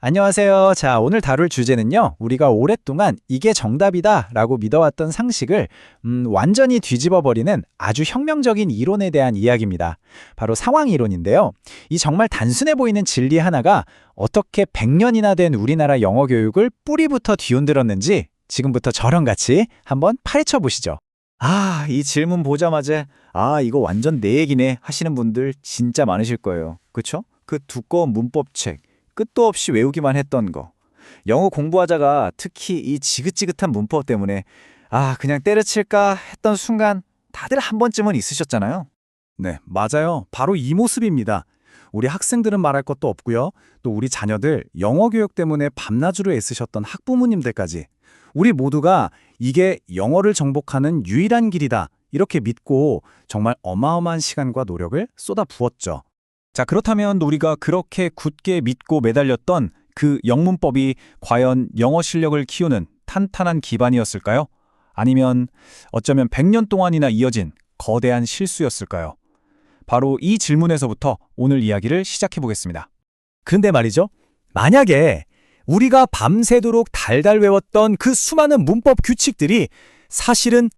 안녕하세요. 자, 오늘 다룰 주제는요. 우리가 오랫동안 이게 정답이다 라고 믿어왔던 상식을 완전히 뒤집어버리는 아주 혁명적인 이론에 대한 이야기입니다. 바로 상황 이론인데요. 이 정말 단순해 보이는 진리 하나가 어떻게 100년이나 된 우리나라 영어 교육을 뿌리부터 뒤흔들었는지 지금부터 저랑 같이 한번 파헤쳐 보시죠. 이 질문 보자마자 이거 완전 내 얘기네 하시는 분들 진짜 많으실 거예요. 그쵸? 그 두꺼운 문법책, 끝도 없이 외우기만 했던 거. 영어 공부하다가 특히 이 지긋지긋한 문법 때문에 그냥 때려칠까 했던 순간 다들 한 번쯤은 있으셨잖아요. 네, 맞아요. 바로 이 모습입니다. 우리 학생들은 말할 것도 없고요. 또 우리 자녀들 영어 교육 때문에 밤낮으로 애쓰셨던 학부모님들까지 우리 모두가 이게 영어를 정복하는 유일한 길이다. 이렇게 믿고 정말 어마어마한 시간과 노력을 쏟아 부었죠. 자, 그렇다면 우리가 그렇게 굳게 믿고 매달렸던 그 영문법이 과연 영어 실력을 키우는 탄탄한 기반이었을까요? 아니면 어쩌면 100년 동안이나 이어진 거대한 실수였을까요? 바로 이 질문에서부터 오늘 이야기를 시작해 보겠습니다. 그런데 말이죠. 만약에 우리가 밤새도록 달달 외웠던 그 수많은 문법 규칙들이 사실은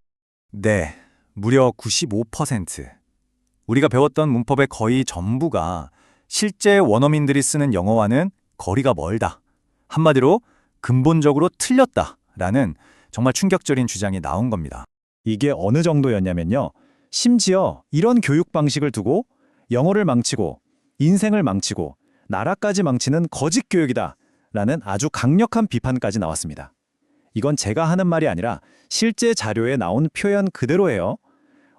네, 무려 95%. 우리가 배웠던 문법의 거의 전부가 실제 원어민들이 쓰는 영어와는 거리가 멀다. 한마디로 근본적으로 틀렸다라는 정말 충격적인 주장이 나온 겁니다. 이게 어느 정도였냐면요. 심지어 이런 교육 방식을 두고 영어를 망치고 인생을 망치고 나라까지 망치는 거짓 교육이다 라는 아주 강력한 비판까지 나왔습니다. 이건 제가 하는 말이 아니라 실제 자료에 나온 표현 그대로예요.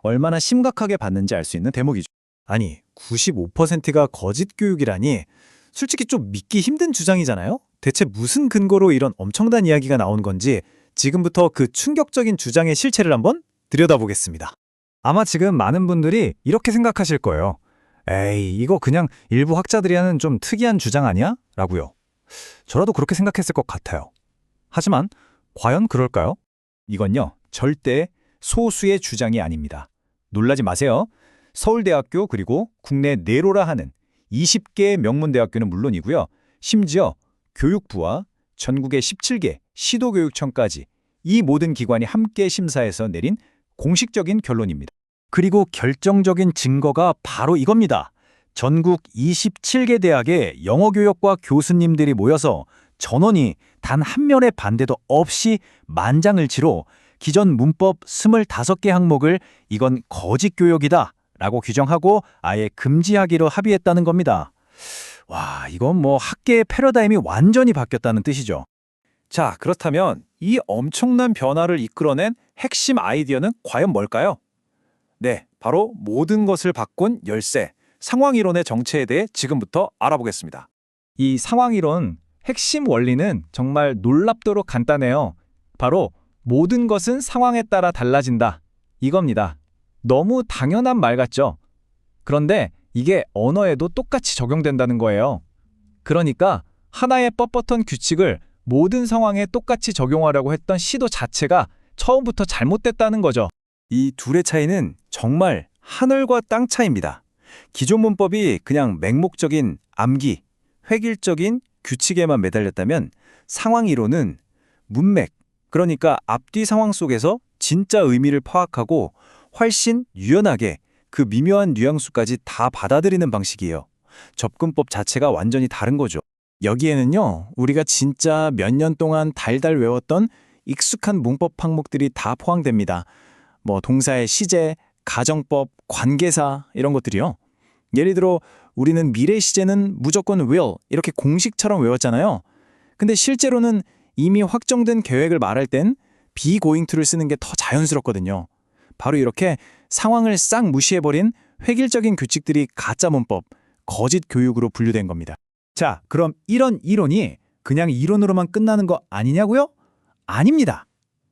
얼마나 심각하게 봤는지 알 수 있는 대목이죠. 아니, 95%가 거짓 교육이라니 솔직히 좀 믿기 힘든 주장이잖아요? 대체 무슨 근거로 이런 엄청난 이야기가 나온 건지 지금부터 그 충격적인 주장의 실체를 한번 들여다보겠습니다. 아마 지금 많은 분들이 이렇게 생각하실 거예요. 에이, 이거 그냥 일부 학자들이 하는 좀 특이한 주장 아니야? 라고요. 저라도 그렇게 생각했을 것 같아요. 하지만 과연 그럴까요? 이건요, 절대 소수의 주장이 아닙니다. 놀라지 마세요. 서울대학교 그리고 국내 내로라 하는 20개의 명문대학교는 물론이고요. 심지어 교육부와 전국의 17개 시도교육청까지 이 모든 기관이 함께 심사해서 내린 공식적인 결론입니다. 그리고 결정적인 증거가 바로 이겁니다. 전국 27개 대학의 영어교육과 교수님들이 모여서 전원이 단 한 면의 반대도 없이 만장일치로 기존 문법 25개 항목을 이건 거짓 교육이다 라고 규정하고 아예 금지하기로 합의했다는 겁니다. 와, 이건 뭐 학계의 패러다임이 완전히 바뀌었다는 뜻이죠. 자, 그렇다면 이 엄청난 변화를 이끌어낸 핵심 아이디어는 과연 뭘까요? 네, 바로 모든 것을 바꾼 열쇠, 상황이론의 정체에 대해 지금부터 알아보겠습니다. 이 상황이론 핵심 원리는 정말 놀랍도록 간단해요. 바로 모든 것은 상황에 따라 달라진다. 이겁니다. 너무 당연한 말 같죠? 그런데 이게 언어에도 똑같이 적용된다는 거예요. 그러니까 하나의 뻣뻣한 규칙을 모든 상황에 똑같이 적용하려고 했던 시도 자체가 처음부터 잘못됐다는 거죠. 이 둘의 차이는 정말 하늘과 땅 차이입니다. 기존 문법이 그냥 맹목적인 암기, 획일적인 규칙에만 매달렸다면 상황이론은 문맥, 그러니까 앞뒤 상황 속에서 진짜 의미를 파악하고 훨씬 유연하게 그 미묘한 뉘앙스까지 다 받아들이는 방식이에요. 접근법 자체가 완전히 다른 거죠. 여기에는요, 우리가 진짜 몇 년 동안 달달 외웠던 익숙한 문법 항목들이 다 포함됩니다. 뭐 동사의 시제, 가정법, 관계사 이런 것들이요. 예를 들어 우리는 미래 시제는 무조건 will 이렇게 공식처럼 외웠잖아요. 근데 실제로는 이미 확정된 계획을 말할 땐 be going to를 쓰는 게 더 자연스럽거든요. 바로 이렇게 상황을 싹 무시해버린 획일적인 규칙들이 가짜 문법, 거짓 교육으로 분류된 겁니다. 자, 그럼 이런 이론이 그냥 이론으로만 끝나는 거 아니냐고요? 아닙니다.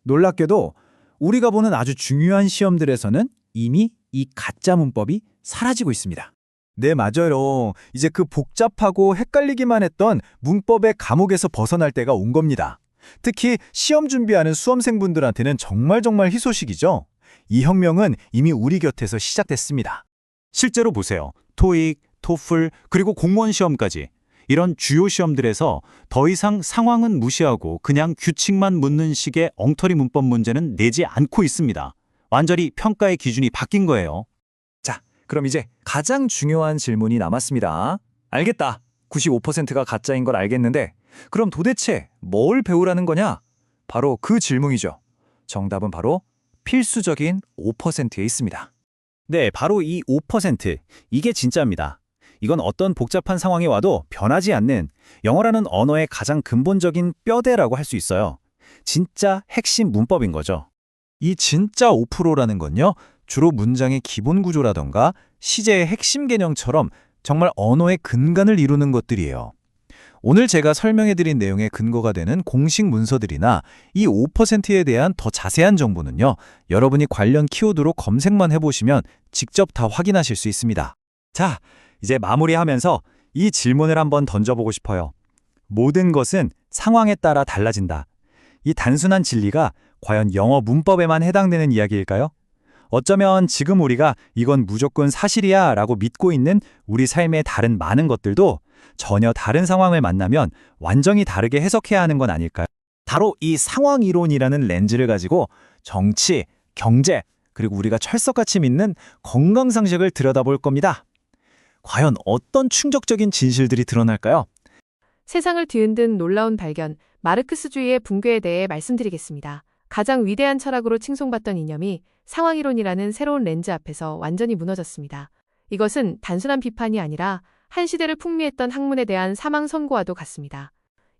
놀랍게도 우리가 보는 아주 중요한 시험들에서는 이미 이 가짜 문법이 사라지고 있습니다. 네, 맞아요. 이제 그 복잡하고 헷갈리기만 했던 문법의 감옥에서 벗어날 때가 온 겁니다. 특히 시험 준비하는 수험생분들한테는 정말 희소식이죠. 이 혁명은 이미 우리 곁에서 시작됐습니다. 실제로 보세요. 토익, 토플, 그리고 공무원 시험까지 이런 주요 시험들에서 더 이상 상황은 무시하고 그냥 규칙만 묻는 식의 엉터리 문법 문제는 내지 않고 있습니다. 완전히 평가의 기준이 바뀐 거예요. 자, 그럼 이제 가장 중요한 질문이 남았습니다. 알겠다. 95%가 가짜인 걸 알겠는데 그럼 도대체 뭘 배우라는 거냐? 바로 그 질문이죠. 정답은 바로 필수적인 5%에 있습니다. 네, 바로 이 5%. 이게 진짜입니다. 이건 어떤 복잡한 상황에 와도 변하지 않는 영어라는 언어의 가장 근본적인 뼈대라고 할 수 있어요. 진짜 핵심 문법인 거죠. 이 진짜 5%라는 건요, 주로 문장의 기본 구조라던가 시제의 핵심 개념처럼 정말 언어의 근간을 이루는 것들이에요. 오늘 제가 설명해드린 내용의 근거가 되는 공식 문서들이나 이 5%에 대한 더 자세한 정보는요, 여러분이 관련 키워드로 검색만 해보시면 직접 다 확인하실 수 있습니다. 자, 이제 마무리하면서 이 질문을 한번 던져보고 싶어요. 모든 것은 상황에 따라 달라진다. 이 단순한 진리가 과연 영어 문법에만 해당되는 이야기일까요? 어쩌면 지금 우리가 이건 무조건 사실이야 라고 믿고 있는 우리 삶의 다른 많은 것들도 전혀 다른 상황을 만나면 완전히 다르게 해석해야 하는 건 아닐까요? 바로 이 상황 이론이라는 렌즈를 가지고 정치, 경제, 그리고 우리가 철석같이 믿는 건강상식을 들여다볼 겁니다. 과연 어떤 충격적인 진실들이 드러날까요? 세상을 뒤흔든 놀라운 발견, 마르크스주의의 붕괴에 대해 말씀드리겠습니다. 가장 위대한 철학으로 칭송받던 이념이 상황이론이라는 새로운 렌즈 앞에서 완전히 무너졌습니다. 이것은 단순한 비판이 아니라 한 시대를 풍미했던 학문에 대한 사망 선고와도 같습니다.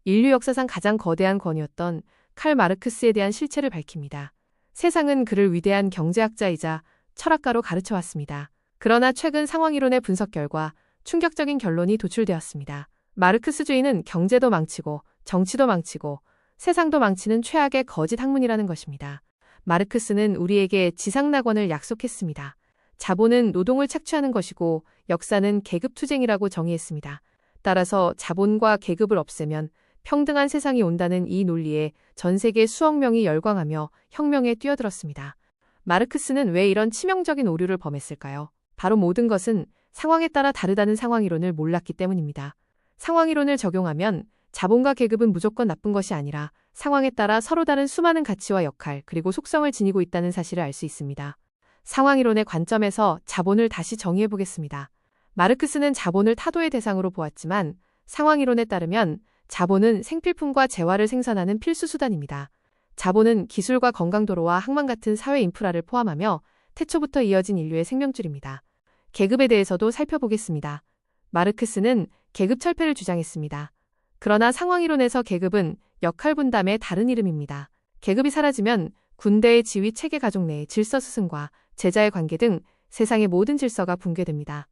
인류 역사상 가장 거대한 권위였던 칼 마르크스에 대한 실체를 밝힙니다. 세상은 그를 위대한 경제학자이자 철학가로 가르쳐왔습니다. 그러나 최근 상황이론의 분석 결과 충격적인 결론이 도출되었습니다. 마르크스주의는 경제도 망치고 정치도 망치고 세상도 망치는 최악의 거짓 학문이라는 것입니다. 마르크스는 우리에게 지상낙원을 약속했습니다. 자본은 노동을 착취하는 것이고 역사는 계급투쟁이라고 정의했습니다. 따라서 자본과 계급을 없애면 평등한 세상이 온다는 이 논리에 전 세계 수억 명이 열광하며 혁명에 뛰어들었습니다. 마르크스는 왜 이런 치명적인 오류를 범했을까요? 바로 모든 것은 상황에 따라 다르다는 상황이론을 몰랐기 때문입니다. 상황이론을 적용하면 자본과 계급은 무조건 나쁜 것이 아니라 상황에 따라 서로 다른 수많은 가치와 역할 그리고 속성을 지니고 있다는 사실을 알 수 있습니다. 상황이론의 관점에서 자본을 다시 정의해 보겠습니다. 마르크스는 자본을 타도의 대상으로 보았지만 상황이론에 따르면 자본은 생필품과 재화를 생산하는 필수 수단입니다. 자본은 기술과 건강도로와 항만 같은 사회 인프라를 포함하며 태초부터 이어진 인류의 생명줄입니다. 계급에 대해서도 살펴보겠습니다. 마르크스는 계급 철폐를 주장했습니다. 그러나 상황이론에서 계급은 역할 분담의 다른 이름입니다. 계급이 사라지면 군대의 지휘 체계 가족 내의 질서 스승과 제자의 관계 등 세상의 모든 질서가 붕괴됩니다.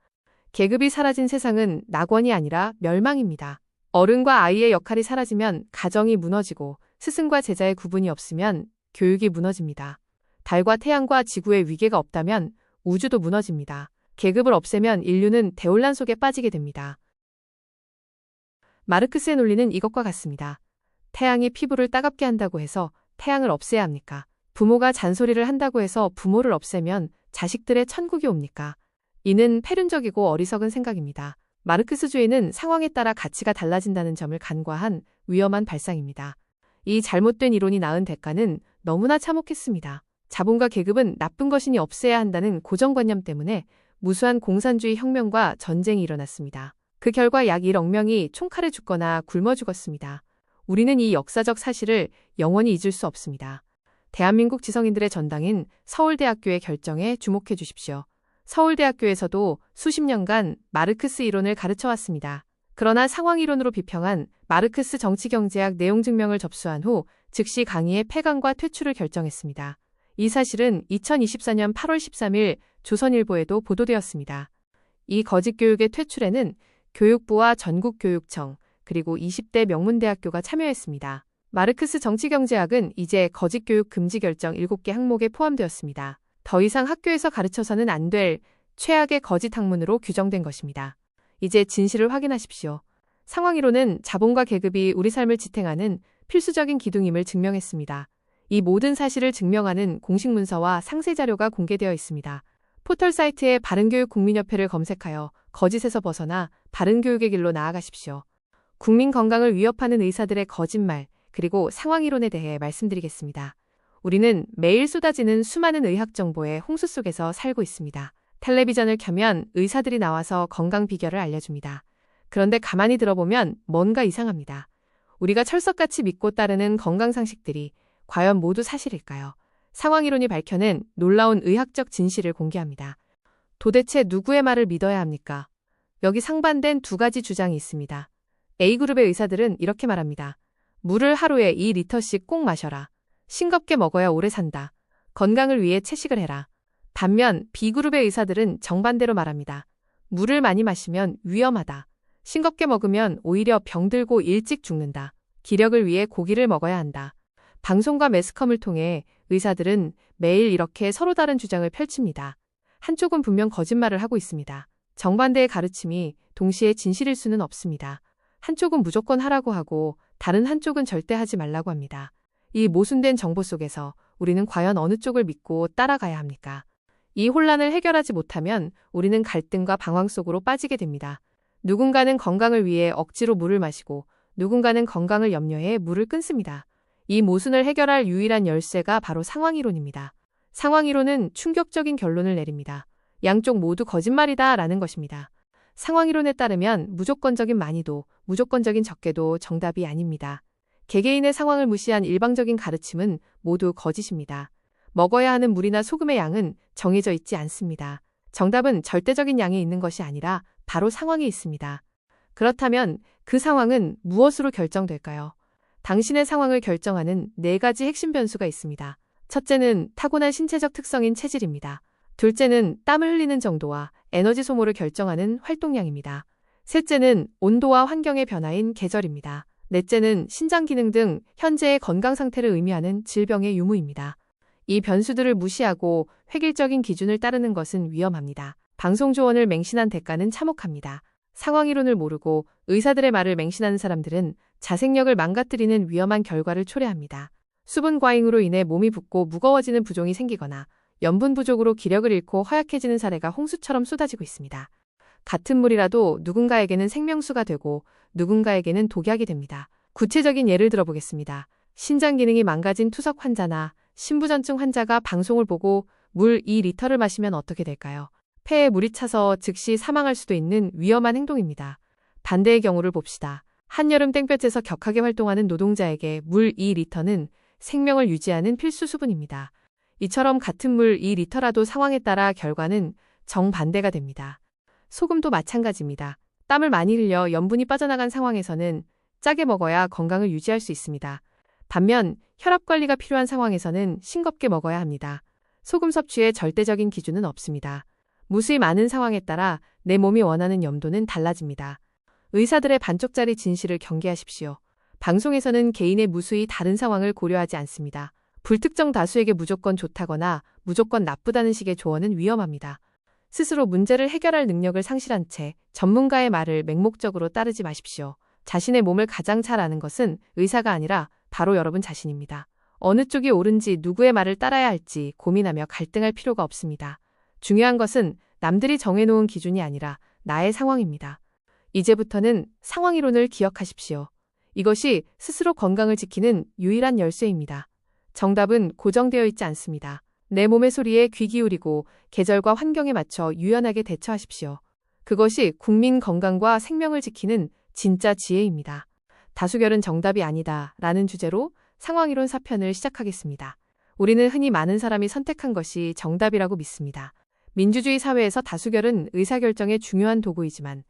계급이 사라진 세상은 낙원이 아니라 멸망입니다. 어른과 아이의 역할이 사라지면 가정이 무너지고 스승과 제자의 구분이 없으면 교육이 무너집니다. 달과 태양과 지구의 위계가 없다면 우주도 무너집니다. 계급을 없애면 인류는 대혼란 속에 빠지게 됩니다. 마르크스의 논리는 이것과 같습니다. 태양이 피부를 따갑게 한다고 해서 태양을 없애야 합니까? 부모가 잔소리를 한다고 해서 부모를 없애면 자식들의 천국이 옵니까? 이는 패륜적이고 어리석은 생각입니다. 마르크스주의는 상황에 따라 가치가 달라진다는 점을 간과한 위험한 발상입니다. 이 잘못된 이론이 낳은 대가는 너무나 참혹했습니다. 자본과 계급은 나쁜 것이니 없애야 한다는 고정관념 때문에 무수한 공산주의 혁명과 전쟁이 일어났습니다. 그 결과 약 1억 명이 총칼에 죽거나 굶어 죽었습니다. 우리는 이 역사적 사실을 영원히 잊을 수 없습니다. 대한민국 지성인들의 전당인 서울대학교의 결정에 주목해 주십시오. 서울대학교에서도 수십 년간 마르크스 이론을 가르쳐왔습니다. 그러나 상황이론으로 비평한 마르크스 정치경제학 내용 증명을 접수한 후 즉시 강의의 폐강과 퇴출을 결정했습니다. 이 사실은 2024년 8월 13일 조선일보에도 보도되었습니다. 이 거짓 교육의 퇴출에는 교육부와 전국교육청, 그리고 20대 명문대학교가 참여했습니다. 마르크스 정치경제학은 이제 거짓 교육 금지 결정 7개 항목에 포함되었습니다. 더 이상 학교에서 가르쳐서는 안 될 최악의 거짓 학문으로 규정된 것입니다. 이제 진실을 확인하십시오. 상황이론은 자본과 계급이 우리 삶을 지탱하는 필수적인 기둥임을 증명했습니다. 이 모든 사실을 증명하는 공식 문서와 상세 자료가 공개되어 있습니다. 포털 사이트에 바른교육 국민협회를 검색하여 거짓에서 벗어나 바른교육의 길로 나아가십시오. 국민 건강을 위협하는 의사들의 거짓말, 그리고 상황 이론에 대해 말씀드리겠습니다. 우리는 매일 쏟아지는 수많은 의학 정보의 홍수 속에서 살고 있습니다. 텔레비전을 켜면 의사들이 나와서 건강 비결을 알려줍니다. 그런데 가만히 들어보면 뭔가 이상합니다. 우리가 철석같이 믿고 따르는 건강 상식들이 과연 모두 사실일까요? 상황 이론이 밝혀낸 놀라운 의학적 진실을 공개합니다. 도대체 누구의 말을 믿어야 합니까? 여기 상반된 두 가지 주장이 있습니다. A그룹의 의사들은 이렇게 말합니다. 물을 하루에 2리터씩 꼭 마셔라. 싱겁게 먹어야 오래 산다. 건강을 위해 채식을 해라. 반면 B그룹의 의사들은 정반대로 말합니다. 물을 많이 마시면 위험하다. 싱겁게 먹으면 오히려 병들고 일찍 죽는다. 기력을 위해 고기를 먹어야 한다. 방송과 매스컴을 통해 의사들은 매일 이렇게 서로 다른 주장을 펼칩니다. 한쪽은 분명 거짓말을 하고 있습니다. 정반대의 가르침이 동시에 진실일 수는 없습니다. 한쪽은 무조건 하라고 하고 다른 한쪽은 절대 하지 말라고 합니다. 이 모순된 정보 속에서 우리는 과연 어느 쪽을 믿고 따라가야 합니까? 이 혼란을 해결하지 못하면 우리는 갈등과 방황 속으로 빠지게 됩니다. 누군가는 건강을 위해 억지로 물을 마시고 누군가는 건강을 염려해 물을 끊습니다. 이 모순을 해결할 유일한 열쇠가 바로 상황이론입니다. 상황이론은 충격적인 결론을 내립니다. 양쪽 모두 거짓말이다 라는 것입니다. 상황이론에 따르면 무조건적인 많이도, 무조건적인 적게도 정답이 아닙니다. 개개인의 상황을 무시한 일방적인 가르침은 모두 거짓입니다. 먹어야 하는 물이나 소금의 양은 정해져 있지 않습니다. 정답은 절대적인 양에 있는 것이 아니라 바로 상황에 있습니다. 그렇다면 그 상황은 무엇으로 결정될까요? 당신의 상황을 결정하는 4가지 핵심 변수가 있습니다. 첫째는 타고난 신체적 특성인 체질입니다. 둘째는 땀을 흘리는 정도와 에너지 소모를 결정하는 활동량입니다. 셋째는 온도와 환경의 변화인 계절입니다. 넷째는 신장 기능 등 현재의 건강 상태를 의미하는 질병의 유무입니다. 이 변수들을 무시하고 획일적인 기준을 따르는 것은 위험합니다. 방송 조언을 맹신한 대가는 참혹합니다. 상황이론을 모르고 의사들의 말을 맹신하는 사람들은 자생력을 망가뜨리는 위험한 결과를 초래합니다. 수분 과잉으로 인해 몸이 붓고 무거워지는 부종이 생기거나 염분 부족으로 기력을 잃고 허약해지는 사례가 홍수처럼 쏟아지고 있습니다. 같은 물이라도 누군가에게는 생명수가 되고 누군가에게는 독약이 됩니다. 구체적인 예를 들어보겠습니다. 신장 기능이 망가진 투석 환자나 신부전증 환자가 방송을 보고 물 2리터를 마시면 어떻게 될까요? 폐에 물이 차서 즉시 사망할 수도 있는 위험한 행동입니다. 반대의 경우를 봅시다. 한여름 땡볕에서 격하게 활동하는 노동자에게 물 2리터는 생명을 유지하는 필수 수분입니다. 이처럼 같은 물 2리터라도 상황에 따라 결과는 정반대가 됩니다. 소금도 마찬가지입니다. 땀을 많이 흘려 염분이 빠져나간 상황에서는 짜게 먹어야 건강을 유지할 수 있습니다. 반면 혈압 관리가 필요한 상황에서는 싱겁게 먹어야 합니다. 소금 섭취에 절대적인 기준은 없습니다. 무수히 많은 상황에 따라 내 몸이 원하는 염도는 달라집니다. 의사들의 반쪽짜리 진실을 경계하십시오. 방송에서는 개인의 무수히 다른 상황을 고려하지 않습니다. 불특정 다수에게 무조건 좋다거나 무조건 나쁘다는 식의 조언은 위험합니다. 스스로 문제를 해결할 능력을 상실한 채 전문가의 말을 맹목적으로 따르지 마십시오. 자신의 몸을 가장 잘 아는 것은 의사가 아니라 바로 여러분 자신입니다. 어느 쪽이 옳은지 누구의 말을 따라야 할지 고민하며 갈등할 필요가 없습니다. 중요한 것은 남들이 정해놓은 기준이 아니라 나의 상황입니다. 이제부터는 상황이론을 기억하십시오. 이것이 스스로 건강을 지키는 유일한 열쇠입니다. 정답은 고정되어 있지 않습니다. 내 몸의 소리에 귀 기울이고 계절과 환경에 맞춰 유연하게 대처하십시오. 그것이 국민 건강과 생명을 지키는 진짜 지혜입니다. 다수결은 정답이 아니다 라는 주제로 상황이론 4편을 시작하겠습니다. 우리는 흔히 많은 사람이 선택한 것이 정답이라고 믿습니다. 민주주의 사회에서 다수결은 의사결정의 중요한 도구이지만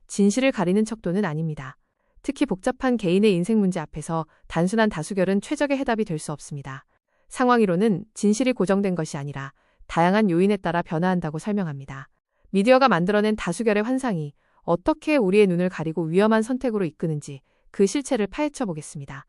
진실을 가리는 척도는 아닙니다. 특히 복잡한 개인의 인생 문제 앞에서 단순한 다수결은 최적의 해답이 될 수 없습니다. 상황이론은 진실이 고정된 것이 아니라 다양한 요인에 따라 변화한다고 설명합니다. 미디어가 만들어낸 다수결의 환상이 어떻게 우리의 눈을 가리고 위험한 선택으로 이끄는지 그 실체를 파헤쳐 보겠습니다.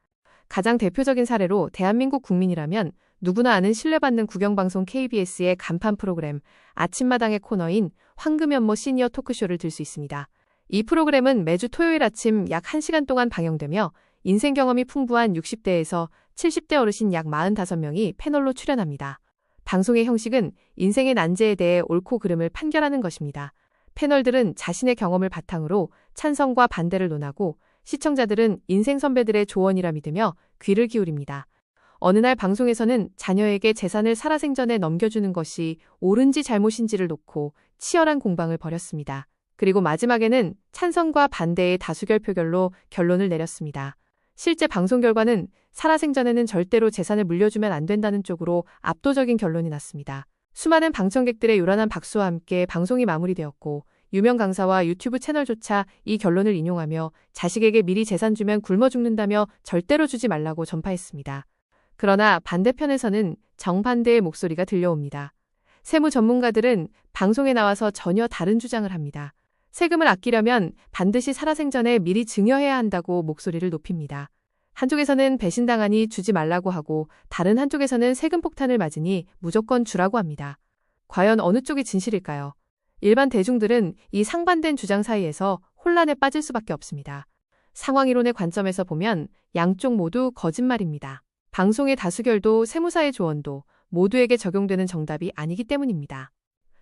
가장 대표적인 사례로 대한민국 국민이라면 누구나 아는 신뢰받는 국영방송 KBS의 간판 프로그램 아침마당의 코너인 황금연모 시니어 토크쇼를 들 수 있습니다. 이 프로그램은 매주 토요일 아침 약 1시간 동안 방영되며 인생 경험이 풍부한 60대에서 70대 어르신 약 45명이 패널로 출연합니다. 방송의 형식은 인생의 난제에 대해 옳고 그름을 판결하는 것입니다. 패널들은 자신의 경험을 바탕으로 찬성과 반대를 논하고 시청자들은 인생 선배들의 조언이라 믿으며 귀를 기울입니다. 어느 날 방송에서는 자녀에게 재산을 살아생전에 넘겨주는 것이 옳은지 잘못인지를 놓고 치열한 공방을 벌였습니다. 그리고 마지막에는 찬성과 반대의 다수결 표결로 결론을 내렸습니다. 실제 방송 결과는 살아생전에는 절대로 재산을 물려주면 안 된다는 쪽으로 압도적인 결론이 났습니다. 수많은 방청객들의 요란한 박수와 함께 방송이 마무리되었고 유명 강사와 유튜브 채널조차 이 결론을 인용하며 자식에게 미리 재산 주면 굶어 죽는다며 절대로 주지 말라고 전파했습니다. 그러나 반대편에서는 정반대의 목소리가 들려옵니다. 세무 전문가들은 방송에 나와서 전혀 다른 주장을 합니다. 세금을 아끼려면 반드시 살아생전에 미리 증여해야 한다고 목소리를 높입니다. 한쪽에서는 배신당하니 주지 말라고 하고 다른 한쪽에서는 세금 폭탄을 맞으니 무조건 주라고 합니다. 과연 어느 쪽이 진실일까요? 일반 대중들은 이 상반된 주장 사이에서 혼란에 빠질 수밖에 없습니다. 상황이론의 관점에서 보면 양쪽 모두 거짓말입니다. 방송의 다수결도 세무사의 조언도 모두에게 적용되는 정답이 아니기 때문입니다.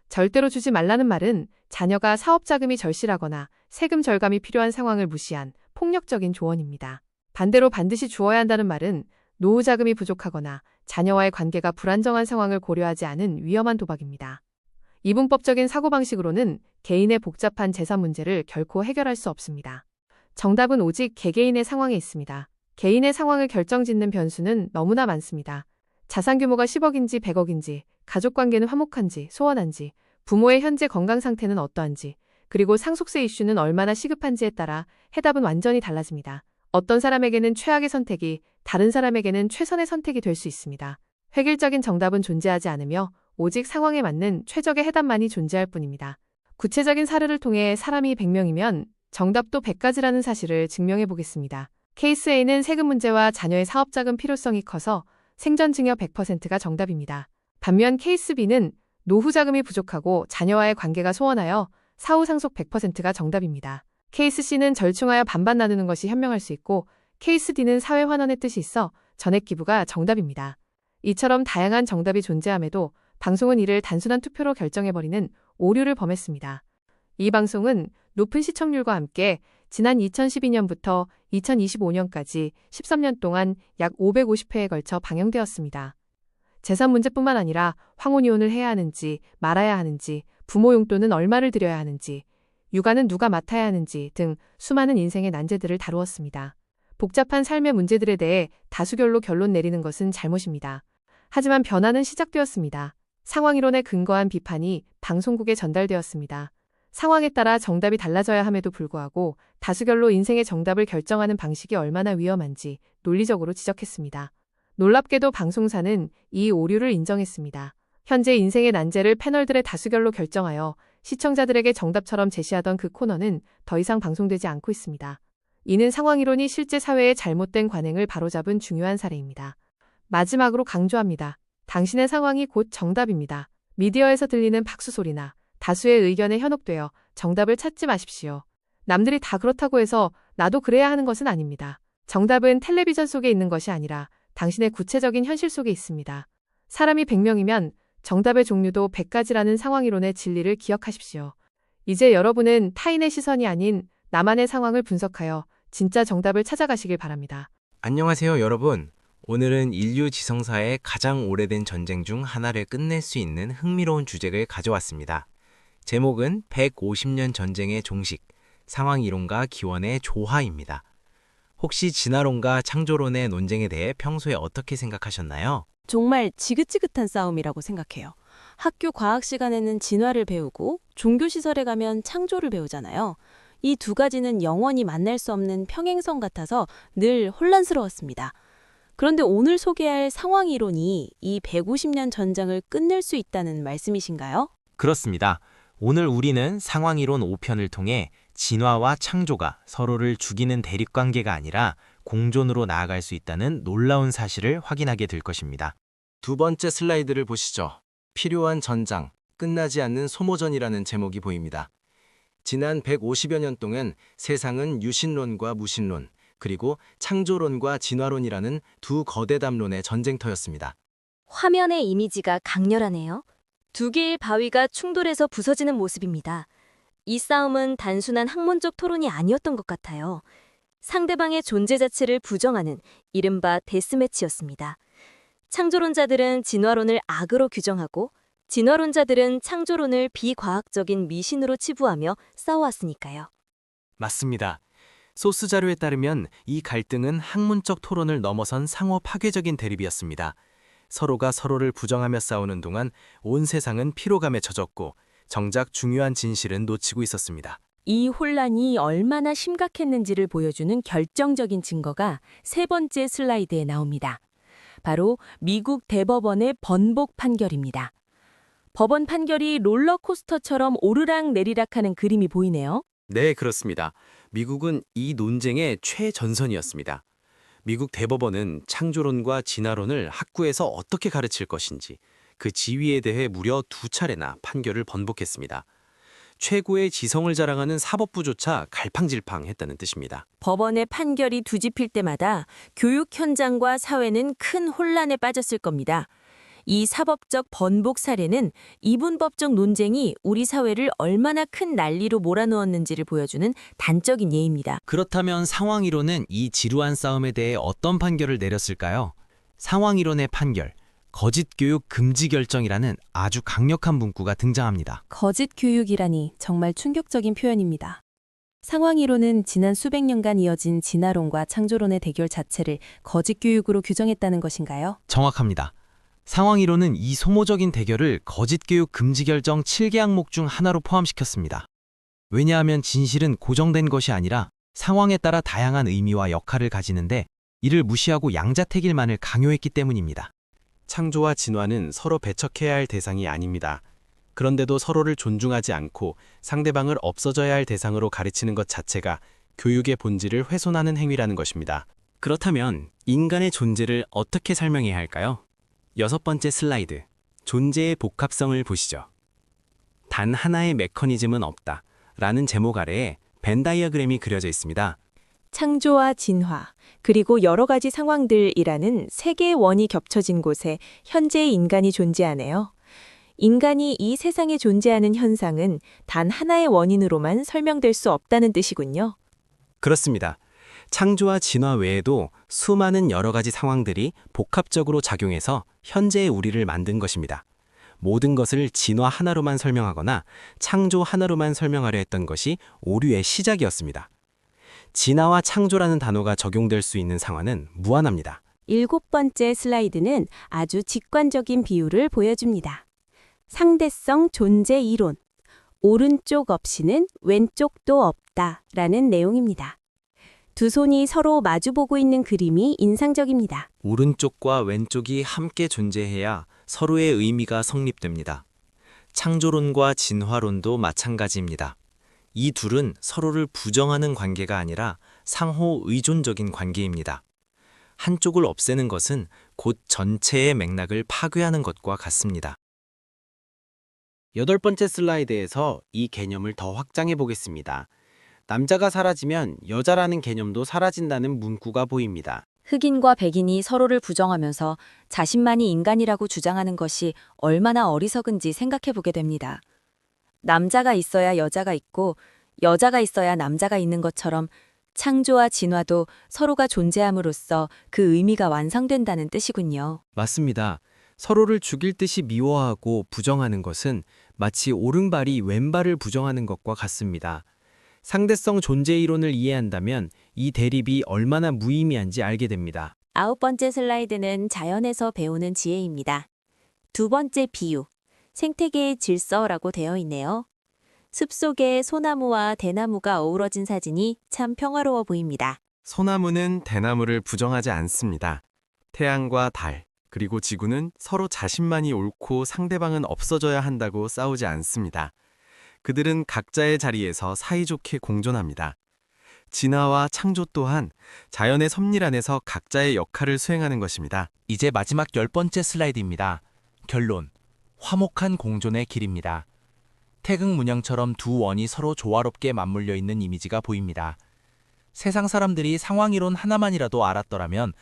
절대로 주지 말라는 말은 자녀가 사업 자금이 절실하거나 세금 절감이 필요한 상황을 무시한 폭력적인 조언입니다. 반대로 반드시 주어야 한다는 말은 노후 자금이 부족하거나 자녀와의 관계가 불안정한 상황을 고려하지 않은 위험한 도박입니다. 이분법적인 사고방식으로는 개인의 복잡한 재산 문제를 결코 해결할 수 없습니다. 정답은 오직 개개인의 상황에 있습니다. 개인의 상황을 결정짓는 변수는 너무나 많습니다. 자산 규모가 10억인지 100억인지, 가족관계는 화목한지 소원한지, 부모의 현재 건강 상태는 어떠한지, 그리고 상속세 이슈는 얼마나 시급한지에 따라 해답은 완전히 달라집니다. 어떤 사람에게는 최악의 선택이 다른 사람에게는 최선의 선택이 될 수 있습니다. 획일적인 정답은 존재하지 않으며 오직 상황에 맞는 최적의 해답만이 존재할 뿐입니다. 구체적인 사례를 통해 사람이 100명이면 정답도 100가지라는 사실을 증명해 보겠습니다. 케이스 A는 세금 문제와 자녀의 사업자금 필요성이 커서 생전 증여 100%가 정답입니다. 반면 케이스 B는 노후 자금이 부족하고 자녀와의 관계가 소원하여 사후 상속 100%가 정답입니다. 케이스 C는 절충하여 반반 나누는 것이 현명할 수 있고 케이스 D는 사회 환원의 뜻이 있어 전액 기부가 정답입니다. 이처럼 다양한 정답이 존재함에도 방송은 이를 단순한 투표로 결정해버리는 오류를 범했습니다. 이 방송은 높은 시청률과 함께 지난 2012년부터 2025년까지 13년 동안 약 550회에 걸쳐 방영되었습니다. 재산 문제뿐만 아니라 황혼이혼을 해야 하는지 말아야 하는지, 부모 용돈은 얼마를 드려야 하는지, 육아는 누가 맡아야 하는지 등 수많은 인생의 난제들을 다루었습니다. 복잡한 삶의 문제들에 대해 다수결로 결론 내리는 것은 잘못입니다. 하지만 변화는 시작되었습니다. 상황이론에 근거한 비판이 방송국에 전달되었습니다. 상황에 따라 정답이 달라져야 함에도 불구하고 다수결로 인생의 정답을 결정하는 방식이 얼마나 위험한지 논리적으로 지적했습니다. 놀랍게도 방송사는 이 오류를 인정했습니다. 현재 인생의 난제를 패널들의 다수결로 결정하여 시청자들에게 정답처럼 제시하던 그 코너는 더 이상 방송되지 않고 있습니다. 이는 상황이론이 실제 사회의 잘못된 관행을 바로잡은 중요한 사례입니다. 마지막으로 강조합니다. 당신의 상황이 곧 정답입니다. 미디어에서 들리는 박수 소리나 다수의 의견에 현혹되어 정답을 찾지 마십시오. 남들이 다 그렇다고 해서 나도 그래야 하는 것은 아닙니다. 정답은 텔레비전 속에 있는 것이 아니라 당신의 구체적인 현실 속에 있습니다. 사람이 100명이면 정답의 종류도 100가지라는 상황이론의 진리를 기억하십시오. 이제 여러분은 타인의 시선이 아닌 나만의 상황을 분석하여 진짜 정답을 찾아가시길 바랍니다. 안녕하세요, 여러분. 오늘은 인류 지성사의 가장 오래된 전쟁 중 하나를 끝낼 수 있는 흥미로운 주제를 가져왔습니다. 제목은 150년 전쟁의 종식, 상황이론과 기원의 조화입니다. 혹시 진화론과 창조론의 논쟁에 대해 평소에 어떻게 생각하셨나요? 정말 지긋지긋한 싸움이라고 생각해요. 학교 과학 시간에는 진화를 배우고 종교시설에 가면 창조를 배우잖아요. 이 두 가지는 영원히 만날 수 없는 평행선 같아서 늘 혼란스러웠습니다. 그런데 오늘 소개할 상황이론이 이 150년 전쟁을 끝낼 수 있다는 말씀이신가요? 그렇습니다. 오늘 우리는 상황이론 5편을 통해 진화와 창조가 서로를 죽이는 대립관계가 아니라 공존으로 나아갈 수 있다는 놀라운 사실을 확인하게 될 것입니다. 두 번째 슬라이드를 보시죠. 필요한 전장, 끝나지 않는 소모전이라는 제목이 보입니다. 지난 150여 년 동안 세상은 유신론과 무신론, 그리고 창조론과 진화론이라는 두 거대 담론의 전쟁터였습니다. 화면의 이미지가 강렬하네요. 두 개의 바위가 충돌해서 부서지는 모습입니다. 이 싸움은 단순한 학문적 토론이 아니었던 것 같아요. 상대방의 존재 자체를 부정하는 이른바 데스매치였습니다. 창조론자들은 진화론을 악으로 규정하고 진화론자들은 창조론을 비과학적인 미신으로 치부하며 싸워왔으니까요. 맞습니다. 소스 자료에 따르면 이 갈등은 학문적 토론을 넘어선 상호 파괴적인 대립이었습니다. 서로가 서로를 부정하며 싸우는 동안 온 세상은 피로감에 젖었고 정작 중요한 진실은 놓치고 있었습니다. 이 혼란이 얼마나 심각했는지를 보여주는 결정적인 증거가 세 번째 슬라이드에 나옵니다. 바로 미국 대법원의 번복 판결입니다. 법원 판결이 롤러코스터처럼 오르락내리락하는 그림이 보이네요. 네, 그렇습니다. 미국은 이 논쟁의 최전선이었습니다. 미국 대법원은 창조론과 진화론을 학구에서 어떻게 가르칠 것인지 그 지위에 대해 무려 2차례나 판결을 번복했습니다. 최고의 지성을 자랑하는 사법부조차 갈팡질팡했다는 뜻입니다. 법원의 판결이 뒤집힐 때마다 교육 현장과 사회는 큰 혼란에 빠졌을 겁니다. 이 사법적 번복 사례는 이분법적 논쟁이 우리 사회를 얼마나 큰 난리로 몰아넣었는지를 보여주는 단적인 예입니다. 그렇다면 상황이론은 이 지루한 싸움에 대해 어떤 판결을 내렸을까요? 상황이론의 판결, 거짓 교육 금지 결정이라는 아주 강력한 문구가 등장합니다. 거짓 교육이라니 정말 충격적인 표현입니다. 상황이론은 지난 수백 년간 이어진 진화론과 창조론의 대결 자체를 거짓 교육으로 규정했다는 것인가요? 정확합니다. 상황이론은 이 소모적인 대결을 거짓 교육 금지 결정 7개 항목 중 하나로 포함시켰습니다. 왜냐하면 진실은 고정된 것이 아니라 상황에 따라 다양한 의미와 역할을 가지는데 이를 무시하고 양자택일만을 강요했기 때문입니다. 창조와 진화는 서로 배척해야 할 대상이 아닙니다. 그런데도 서로를 존중하지 않고 상대방을 없어져야 할 대상으로 가르치는 것 자체가 교육의 본질을 훼손하는 행위라는 것입니다. 그렇다면 인간의 존재를 어떻게 설명해야 할까요? 6번째 슬라이드, 존재의 복합성을 보시죠. 단 하나의 메커니즘은 없다 라는 제목 아래에 벤 다이어그램이 그려져 있습니다. 창조와 진화, 그리고 여러 가지 상황들이라는 세 개의 원이 겹쳐진 곳에 현재의 인간이 존재하네요. 인간이 이 세상에 존재하는 현상은 단 하나의 원인으로만 설명될 수 없다는 뜻이군요. 그렇습니다. 창조와 진화 외에도 수많은 여러 가지 상황들이 복합적으로 작용해서 현재의 우리를 만든 것입니다. 모든 것을 진화 하나로만 설명하거나 창조 하나로만 설명하려 했던 것이 오류의 시작이었습니다. 진화와 창조라는 단어가 적용될 수 있는 상황은 무한합니다. 7번째 슬라이드는 아주 직관적인 비유를 보여줍니다. 상대성 존재 이론. 오른쪽 없이는 왼쪽도 없다라는 내용입니다. 두 손이 서로 마주보고 있는 그림이 인상적입니다. 오른쪽과 왼쪽이 함께 존재해야 서로의 의미가 성립됩니다. 창조론과 진화론도 마찬가지입니다. 이 둘은 서로를 부정하는 관계가 아니라 상호 의존적인 관계입니다. 한쪽을 없애는 것은 곧 전체의 맥락을 파괴하는 것과 같습니다. 8번째 슬라이드에서 이 개념을 더 확장해 보겠습니다. 남자가 사라지면 여자라는 개념도 사라진다는 문구가 보입니다. 흑인과 백인이 서로를 부정하면서 자신만이 인간이라고 주장하는 것이 얼마나 어리석은지 생각해보게 됩니다. 남자가 있어야 여자가 있고 여자가 있어야 남자가 있는 것처럼 창조와 진화도 서로가 존재함으로써 그 의미가 완성된다는 뜻이군요. 맞습니다. 서로를 죽일 듯이 미워하고 부정하는 것은 마치 오른발이 왼발을 부정하는 것과 같습니다. 상대성 존재 이론을 이해한다면 이 대립이 얼마나 무의미한지 알게 됩니다. 9번째 슬라이드는 자연에서 배우는 지혜입니다. 두 번째 비유, 생태계의 질서라고 되어 있네요. 숲속에 소나무와 대나무가 어우러진 사진이 참 평화로워 보입니다. 소나무는 대나무를 부정하지 않습니다. 태양과 달, 그리고 지구는 서로 자신만이 옳고 상대방은 없어져야 한다고 싸우지 않습니다. 그들은 각자의 자리에서 사이좋게 공존합니다. 진화와 창조 또한 자연의 섭리 안에서 각자의 역할을 수행하는 것입니다. 이제 마지막 10번째 슬라이드입니다. 결론, 화목한 공존의 길입니다. 태극 문양처럼 두 원이 서로 조화롭게 맞물려 있는 이미지가 보입니다. 세상 사람들이 상황이론 하나만이라도 알았더라면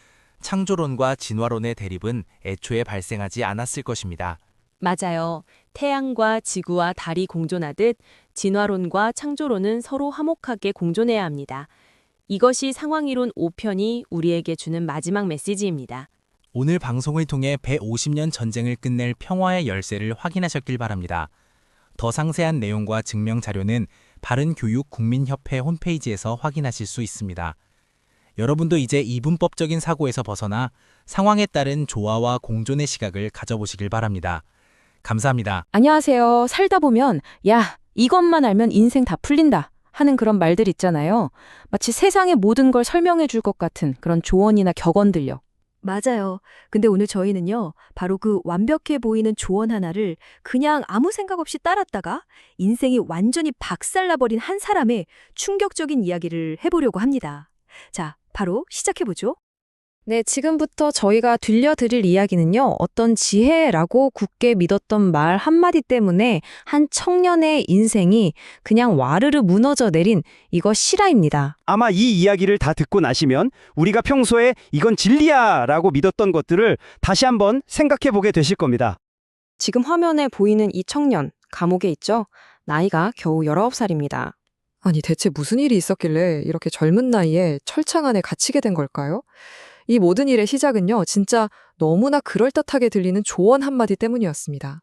창조론과 진화론의 대립은 애초에 발생하지 않았을 것입니다. 맞아요. 태양과 지구와 달이 공존하듯 진화론과 창조론은 서로 화목하게 공존해야 합니다. 이것이 상황이론 5편이 우리에게 주는 마지막 메시지입니다. 오늘 방송을 통해 150년 전쟁을 끝낼 평화의 열쇠를 확인하셨길 바랍니다. 더 상세한 내용과 증명 자료는 바른교육국민협회 홈페이지에서 확인하실 수 있습니다. 여러분도 이제 이분법적인 사고에서 벗어나 상황에 따른 조화와 공존의 시각을 가져보시길 바랍니다. 감사합니다. 안녕하세요. 살다 보면 야, 이것만 알면 인생 다 풀린다 하는 그런 말들 있잖아요. 마치 세상의 모든 걸 설명해 줄 것 같은 그런 조언이나 격언들요. 맞아요. 근데 오늘 저희는요, 바로 그 완벽해 보이는 조언 하나를 그냥 아무 생각 없이 따랐다가 인생이 완전히 박살나버린 한 사람의 충격적인 이야기를 해보려고 합니다. 자, 바로 시작해보죠. 네, 지금부터 저희가 들려드릴 이야기는요, 어떤 지혜라고 굳게 믿었던 말 한마디 때문에 한 청년의 인생이 그냥 와르르 무너져 내린 이거 실화입니다. 아마 이 이야기를 다 듣고 나시면 우리가 평소에 이건 진리야 라고 믿었던 것들을 다시 한번 생각해 보게 되실 겁니다. 지금 화면에 보이는 이 청년, 감옥에 있죠? 나이가 겨우 19살입니다. 아니, 대체 무슨 일이 있었길래 이렇게 젊은 나이에 철창 안에 갇히게 된 걸까요? 이 모든 일의 시작은요, 진짜 너무나 그럴듯하게 들리는 조언 한마디 때문이었습니다.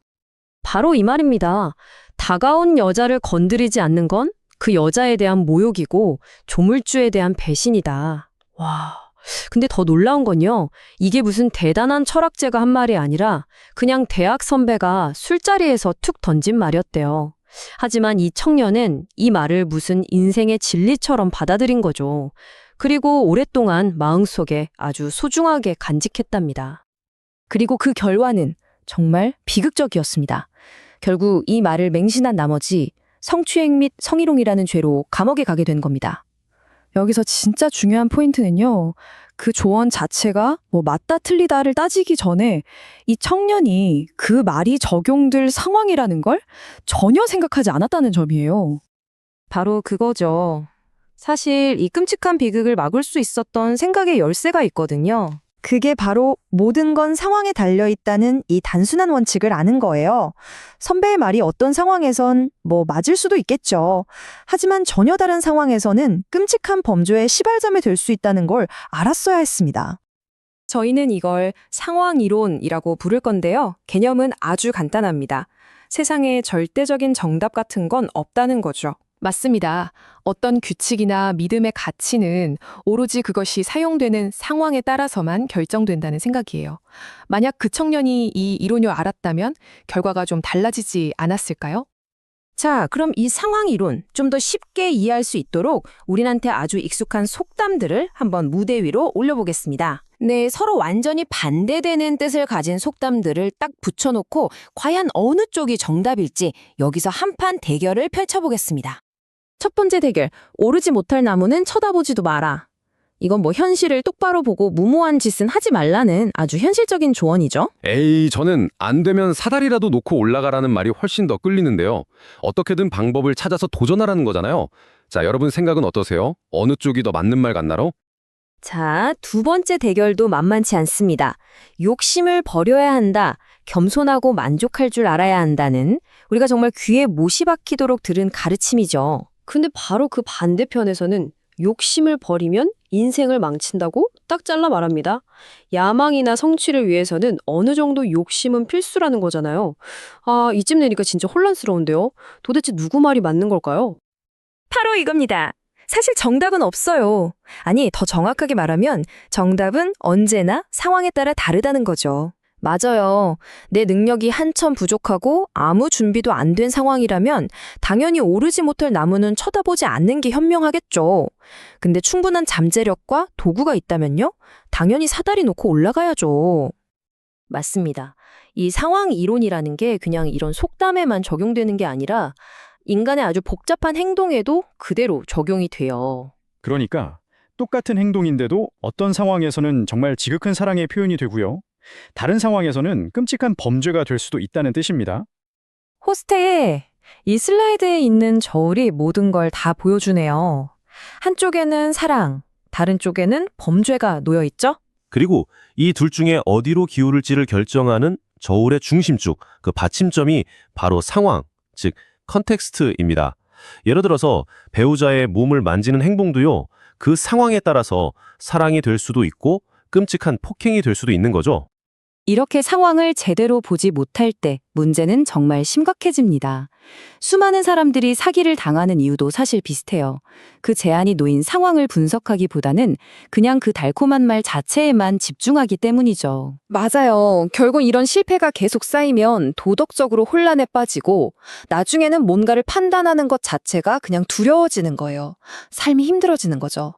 바로 이 말입니다. 다가온 여자를 건드리지 않는 건 그 여자에 대한 모욕이고 조물주에 대한 배신이다. 와, 근데 더 놀라운 건요, 이게 무슨 대단한 철학자가 한 말이 아니라 그냥 대학 선배가 술자리에서 툭 던진 말이었대요. 하지만 이 청년은 이 말을 무슨 인생의 진리처럼 받아들인 거죠. 그리고 오랫동안 마음속에 아주 소중하게 간직했답니다. 그리고 그 결과는 정말 비극적이었습니다. 결국 이 말을 맹신한 나머지 성추행 및 성희롱이라는 죄로 감옥에 가게 된 겁니다. 여기서 진짜 중요한 포인트는요, 그 조언 자체가 맞다 틀리다를 따지기 전에 이 청년이 그 말이 적용될 상황이라는 걸 전혀 생각하지 않았다는 점이에요. 바로 그거죠. 사실 이 끔찍한 비극을 막을 수 있었던 생각의 열쇠가 있거든요. 그게 바로 모든 건 상황에 달려있다는 이 단순한 원칙을 아는 거예요. 선배의 말이 어떤 상황에선 맞을 수도 있겠죠. 하지만 전혀 다른 상황에서는 끔찍한 범죄의 시발점이 될 수 있다는 걸 알았어야 했습니다. 저희는 이걸 상황이론이라고 부를 건데요. 개념은 아주 간단합니다. 세상에 절대적인 정답 같은 건 없다는 거죠. 맞습니다. 어떤 규칙이나 믿음의 가치는 오로지 그것이 사용되는 상황에 따라서만 결정된다는 생각이에요. 만약 그 청년이 이 이론을 알았다면 결과가 좀 달라지지 않았을까요? 자, 그럼 이 상황 이론 좀 더 쉽게 이해할 수 있도록 우리한테 아주 익숙한 속담들을 한번 무대 위로 올려보겠습니다. 네, 서로 완전히 반대되는 뜻을 가진 속담들을 딱 붙여놓고 과연 어느 쪽이 정답일지 여기서 한판 대결을 펼쳐보겠습니다. 첫 번째 대결, 오르지 못할 나무는 쳐다보지도 마라. 이건 현실을 똑바로 보고 무모한 짓은 하지 말라는 아주 현실적인 조언이죠. 에이, 저는 안 되면 사다리라도 놓고 올라가라는 말이 훨씬 더 끌리는데요. 어떻게든 방법을 찾아서 도전하라는 거잖아요. 자, 여러분 생각은 어떠세요? 어느 쪽이 더 맞는 말 같나요? 자, 두 번째 대결도 만만치 않습니다. 욕심을 버려야 한다, 겸손하고 만족할 줄 알아야 한다는 우리가 정말 귀에 못이 박히도록 들은 가르침이죠. 근데 바로 그 반대편에서는 욕심을 버리면 인생을 망친다고 딱 잘라 말합니다. 야망이나 성취를 위해서는 어느 정도 욕심은 필수라는 거잖아요. 아, 이쯤 되니까 진짜 혼란스러운데요. 도대체 누구 말이 맞는 걸까요? 바로 이겁니다. 사실 정답은 없어요. 아니, 더 정확하게 말하면 정답은 언제나 상황에 따라 다르다는 거죠. 맞아요. 내 능력이 한참 부족하고 아무 준비도 안 된 상황이라면 당연히 오르지 못할 나무는 쳐다보지 않는 게 현명하겠죠. 근데 충분한 잠재력과 도구가 있다면요? 당연히 사다리 놓고 올라가야죠. 맞습니다. 이 상황 이론이라는 게 그냥 이런 속담에만 적용되는 게 아니라 인간의 아주 복잡한 행동에도 그대로 적용이 돼요. 그러니까 똑같은 행동인데도 어떤 상황에서는 정말 지극한 사랑의 표현이 되고요. 다른 상황에서는 끔찍한 범죄가 될 수도 있다는 뜻입니다. 호스트에 이 슬라이드에 있는 저울이 모든 걸 다 보여주네요. 한쪽에는 사랑, 다른 쪽에는 범죄가 놓여 있죠? 그리고 이 둘 중에 어디로 기울을지를 결정하는 저울의 중심축, 그 받침점이 바로 상황, 즉 컨텍스트입니다. 예를 들어서 배우자의 몸을 만지는 행동도요, 그 상황에 따라서 사랑이 될 수도 있고 끔찍한 폭행이 될 수도 있는 거죠. 이렇게 상황을 제대로 보지 못할 때 문제는 정말 심각해집니다. 수많은 사람들이 사기를 당하는 이유도 사실 비슷해요. 그 제안이 놓인 상황을 분석하기보다는 그냥 그 달콤한 말 자체에만 집중하기 때문이죠. 맞아요. 결국 이런 실패가 계속 쌓이면 도덕적으로 혼란에 빠지고 나중에는 뭔가를 판단하는 것 자체가 그냥 두려워지는 거예요. 삶이 힘들어지는 거죠.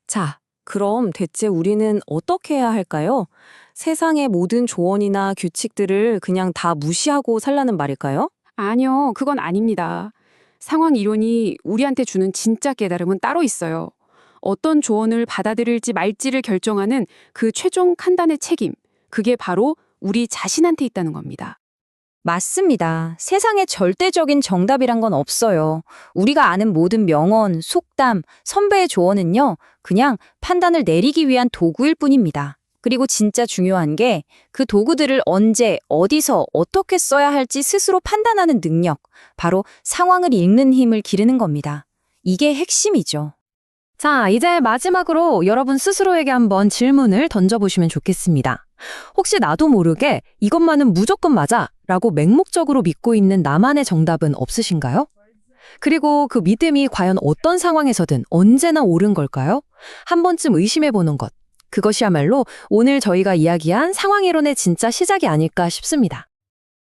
자, 그럼 대체 우리는 어떻게 해야 할까요? 세상의 모든 조언이나 규칙들을 그냥 다 무시하고 살라는 말일까요? 아니요, 그건 아닙니다. 상황 이론이 우리한테 주는 진짜 깨달음은 따로 있어요. 어떤 조언을 받아들일지 말지를 결정하는 그 최종 판단의 책임, 그게 바로 우리 자신한테 있다는 겁니다. 맞습니다. 세상에 절대적인 정답이란 건 없어요. 우리가 아는 모든 명언, 속담, 선배의 조언은요, 그냥 판단을 내리기 위한 도구일 뿐입니다. 그리고 진짜 중요한 게 그 도구들을 언제, 어디서, 어떻게 써야 할지 스스로 판단하는 능력, 바로 상황을 읽는 힘을 기르는 겁니다. 이게 핵심이죠. 자, 이제 마지막으로 여러분 스스로에게 한번 질문을 던져보시면 좋겠습니다. 혹시 나도 모르게 이것만은 무조건 맞아 라고 맹목적으로 믿고 있는 나만의 정답은 없으신가요? 그리고 그 믿음이 과연 어떤 상황에서든 언제나 옳은 걸까요? 한 번쯤 의심해보는 것. 그것이야말로 오늘 저희가 이야기한 상황이론의 진짜 시작이 아닐까 싶습니다.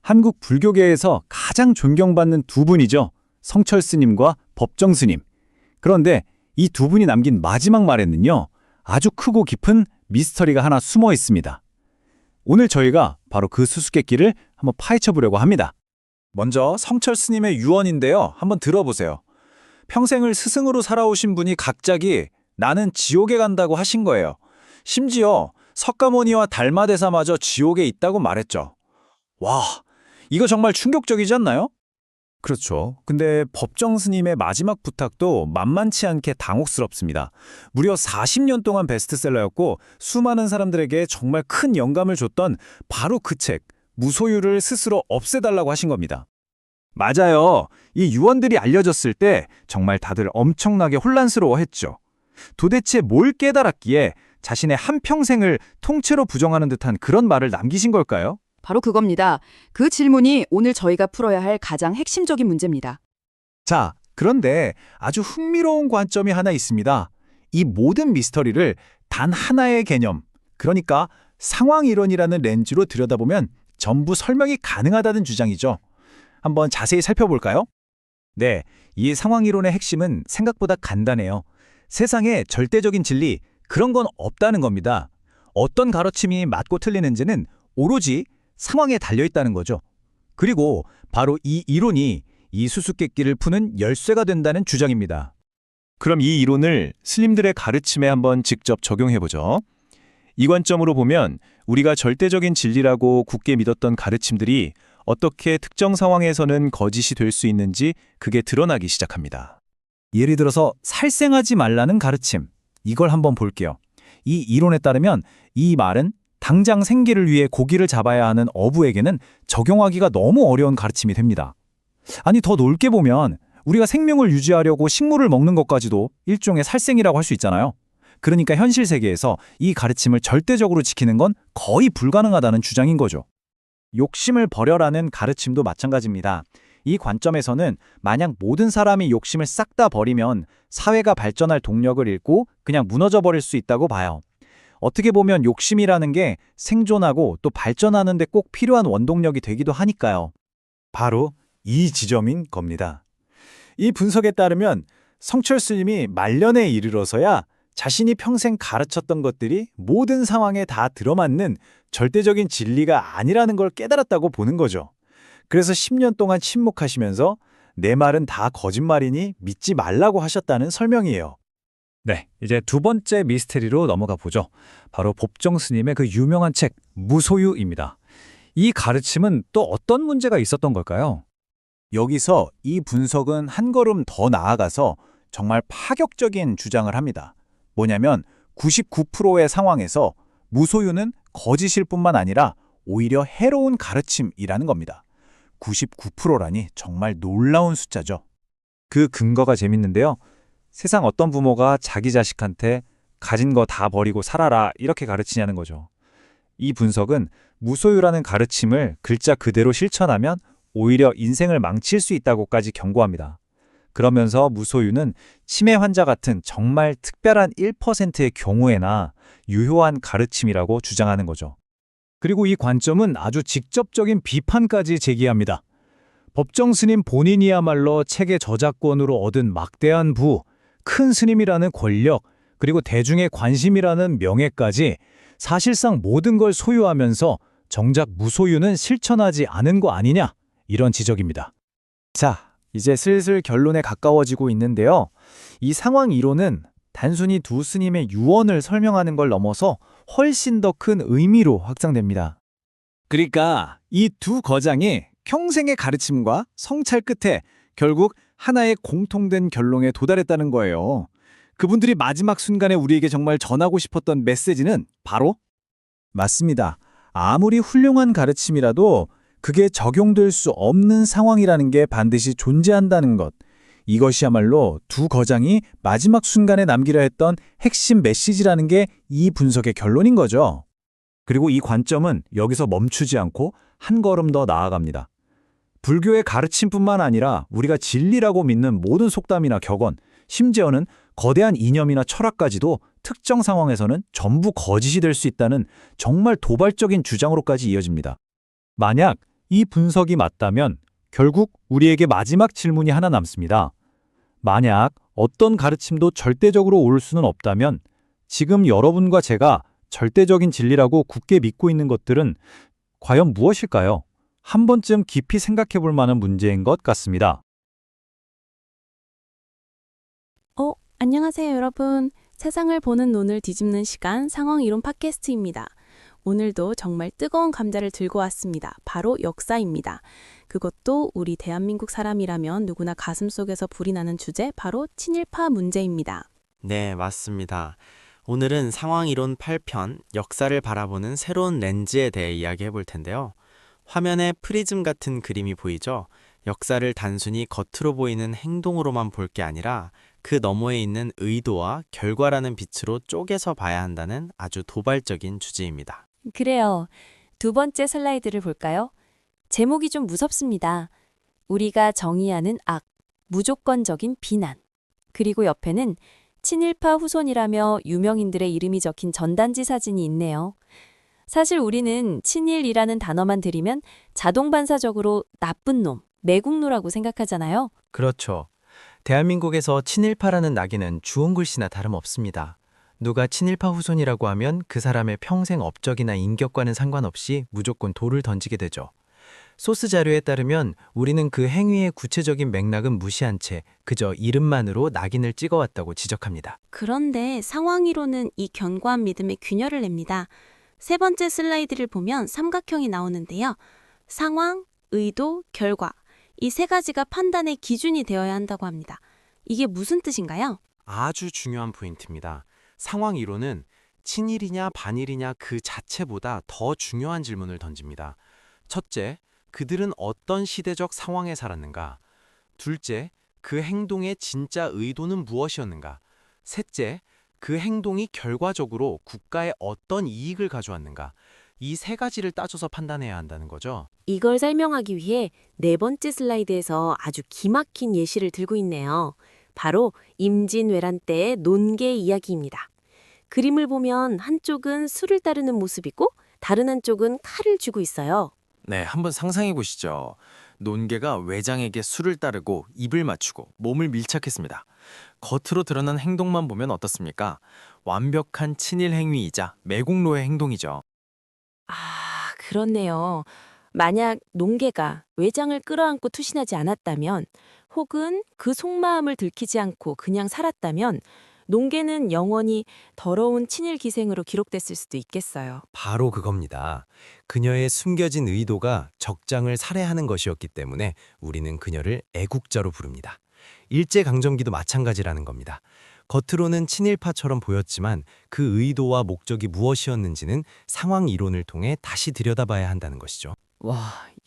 한국 불교계에서 가장 존경받는 두 분이죠. 성철 스님과 법정 스님. 그런데 이 두 분이 남긴 마지막 말에는요, 아주 크고 깊은 미스터리가 하나 숨어 있습니다. 오늘 저희가 바로 그 수수께끼를 한번 파헤쳐 보려고 합니다. 먼저 성철 스님의 유언인데요. 한번 들어보세요. 평생을 스승으로 살아오신 분이 갑자기 나는 지옥에 간다고 하신 거예요. 심지어 석가모니와 달마대사마저 지옥에 있다고 말했죠. 와, 이거 정말 충격적이지 않나요? 그렇죠. 근데 법정 스님의 마지막 부탁도 만만치 않게 당혹스럽습니다. 무려 40년 동안 베스트셀러였고 수많은 사람들에게 정말 큰 영감을 줬던 바로 그 책, 무소유를 스스로 없애달라고 하신 겁니다. 맞아요. 이 유언들이 알려졌을 때 정말 다들 엄청나게 혼란스러워했죠. 도대체 뭘 깨달았기에 자신의 한평생을 통째로 부정하는 듯한 그런 말을 남기신 걸까요? 바로 그겁니다. 그 질문이 오늘 저희가 풀어야 할 가장 핵심적인 문제입니다. 자, 그런데 아주 흥미로운 관점이 하나 있습니다. 이 모든 미스터리를 단 하나의 개념, 그러니까 상황이론이라는 렌즈로 들여다보면 전부 설명이 가능하다는 주장이죠. 한번 자세히 살펴볼까요? 네, 이 상황이론의 핵심은 생각보다 간단해요. 세상에 절대적인 진리, 그런 건 없다는 겁니다. 어떤 가르침이 맞고 틀리는지는 오로지 상황에 달려있다는 거죠. 그리고 바로 이 이론이 이 수수께끼를 푸는 열쇠가 된다는 주장입니다. 그럼 이 이론을 스님들의 가르침에 한번 직접 적용해보죠. 이 관점으로 보면 우리가 절대적인 진리라고 굳게 믿었던 가르침들이 어떻게 특정 상황에서는 거짓이 될 수 있는지 그게 드러나기 시작합니다. 예를 들어서 살생하지 말라는 가르침, 이걸 한번 볼게요. 이 이론에 따르면 이 말은 당장 생계를 위해 고기를 잡아야 하는 어부에게는 적용하기가 너무 어려운 가르침이 됩니다. 아니, 더 넓게 보면 우리가 생명을 유지하려고 식물을 먹는 것까지도 일종의 살생이라고 할 수 있잖아요. 그러니까 현실 세계에서 이 가르침을 절대적으로 지키는 건 거의 불가능하다는 주장인 거죠. 욕심을 버려라는 가르침도 마찬가지입니다. 이 관점에서는 만약 모든 사람이 욕심을 싹 다 버리면 사회가 발전할 동력을 잃고 그냥 무너져 버릴 수 있다고 봐요. 어떻게 보면 욕심이라는 게 생존하고 또 발전하는 데 꼭 필요한 원동력이 되기도 하니까요. 바로 이 지점인 겁니다. 이 분석에 따르면 성철 스님이 말년에 이르러서야 자신이 평생 가르쳤던 것들이 모든 상황에 다 들어맞는 절대적인 진리가 아니라는 걸 깨달았다고 보는 거죠. 그래서 10년 동안 침묵하시면서 내 말은 다 거짓말이니 믿지 말라고 하셨다는 설명이에요. 네, 이제 두 번째 미스테리로 넘어가 보죠. 바로 법정 스님의 그 유명한 책 무소유입니다. 이 가르침은 또 어떤 문제가 있었던 걸까요? 여기서 이 분석은 한 걸음 더 나아가서 정말 파격적인 주장을 합니다. 뭐냐면 99%의 상황에서 무소유는 거짓일 뿐만 아니라 오히려 해로운 가르침이라는 겁니다. 99%라니 정말 놀라운 숫자죠. 그 근거가 재밌는데요. 세상 어떤 부모가 자기 자식한테 가진 거 다 버리고 살아라 이렇게 가르치냐는 거죠. 이 분석은 무소유라는 가르침을 글자 그대로 실천하면 오히려 인생을 망칠 수 있다고까지 경고합니다. 그러면서 무소유는 치매 환자 같은 정말 특별한 1%의 경우에나 유효한 가르침이라고 주장하는 거죠. 그리고 이 관점은 아주 직접적인 비판까지 제기합니다. 법정 스님 본인이야말로 책의 저작권으로 얻은 막대한 부, 큰 스님이라는 권력, 그리고 대중의 관심이라는 명예까지 사실상 모든 걸 소유하면서 정작 무소유는 실천하지 않은 거 아니냐, 이런 지적입니다. 자, 이제 슬슬 결론에 가까워지고 있는데요. 이 상황 이론은 단순히 두 스님의 유언을 설명하는 걸 넘어서 훨씬 더 큰 의미로 확장됩니다. 그러니까 이 두 거장이 평생의 가르침과 성찰 끝에 결국 하나의 공통된 결론에 도달했다는 거예요. 그분들이 마지막 순간에 우리에게 정말 전하고 싶었던 메시지는 바로 맞습니다. 아무리 훌륭한 가르침이라도 그게 적용될 수 없는 상황이라는 게 반드시 존재한다는 것. 이것이야말로 두 거장이 마지막 순간에 남기려 했던 핵심 메시지라는 게 이 분석의 결론인 거죠. 그리고 이 관점은 여기서 멈추지 않고 한 걸음 더 나아갑니다. 불교의 가르침뿐만 아니라 우리가 진리라고 믿는 모든 속담이나 격언, 심지어는 거대한 이념이나 철학까지도 특정 상황에서는 전부 거짓이 될 수 있다는 정말 도발적인 주장으로까지 이어집니다. 만약 이 분석이 맞다면 결국 우리에게 마지막 질문이 하나 남습니다. 만약 어떤 가르침도 절대적으로 옳을 수는 없다면 지금 여러분과 제가 절대적인 진리라고 굳게 믿고 있는 것들은 과연 무엇일까요? 한 번쯤 깊이 생각해 볼 만한 문제인 것 같습니다. 안녕하세요, 여러분. 세상을 보는 눈을 뒤집는 시간 상황이론 팟캐스트입니다. 오늘도 정말 뜨거운 감자를 들고 왔습니다. 바로 역사입니다. 그것도 우리 대한민국 사람이라면 누구나 가슴속에서 불이 나는 주제, 바로 친일파 문제입니다. 네, 맞습니다. 오늘은 상황이론 8편, 역사를 바라보는 새로운 렌즈에 대해 이야기해 볼 텐데요. 화면에 프리즘 같은 그림이 보이죠? 역사를 단순히 겉으로 보이는 행동으로만 볼 게 아니라 그 너머에 있는 의도와 결과라는 빛으로 쪼개서 봐야 한다는 아주 도발적인 주제입니다. 그래요. 두 번째 슬라이드를 볼까요? 제목이 좀 무섭습니다. 우리가 정의하는 악, 무조건적인 비난. 그리고 옆에는 친일파 후손이라며 유명인들의 이름이 적힌 전단지 사진이 있네요. 사실 우리는 친일이라는 단어만 들으면 자동 반사적으로 나쁜 놈, 매국노라고 생각하잖아요. 그렇죠. 대한민국에서 친일파라는 낙인은 주홍 글씨나 다름없습니다. 누가 친일파 후손이라고 하면 그 사람의 평생 업적이나 인격과는 상관없이 무조건 돌을 던지게 되죠. 소스 자료에 따르면 우리는 그 행위의 구체적인 맥락은 무시한 채 그저 이름만으로 낙인을 찍어왔다고 지적합니다. 그런데 상황이론은 이 견고한 믿음에 균열을 냅니다. 세 번째 슬라이드를 보면 삼각형이 나오는데요. 상황, 의도, 결과. 이 세 가지가 판단의 기준이 되어야 한다고 합니다. 이게 무슨 뜻인가요? 아주 중요한 포인트입니다. 상황 이론은 친일이냐 반일이냐 그 자체보다 더 중요한 질문을 던집니다. 첫째, 그들은 어떤 시대적 상황에 살았는가? 둘째, 그 행동의 진짜 의도는 무엇이었는가? 셋째, 그 행동이 결과적으로 국가에 어떤 이익을 가져왔는가? 이 세 가지를 따져서 판단해야 한다는 거죠. 이걸 설명하기 위해 네 번째 슬라이드에서 아주 기막힌 예시를 들고 있네요. 바로 임진왜란 때의 논계 이야기입니다. 그림을 보면 한쪽은 술을 따르는 모습이고 다른 한쪽은 칼을 쥐고 있어요. 네, 한번 상상해 보시죠. 논개가 외장에게 술을 따르고 입을 맞추고 몸을 밀착했습니다. 겉으로 드러난 행동만 보면 어떻습니까? 완벽한 친일 행위이자 매국노의 행동이죠. 그렇네요. 만약 논개가 외장을 끌어안고 투신하지 않았다면, 혹은 그 속마음을 들키지 않고 그냥 살았다면 논개는 영원히 더러운 친일 기생으로 기록됐을 수도 있겠어요. 바로 그겁니다. 그녀의 숨겨진 의도가 적장을 살해하는 것이었기 때문에 우리는 그녀를 애국자로 부릅니다. 일제강점기도 마찬가지라는 겁니다. 겉으로는 친일파처럼 보였지만 그 의도와 목적이 무엇이었는지는 상황 이론을 통해 다시 들여다봐야 한다는 것이죠. 와,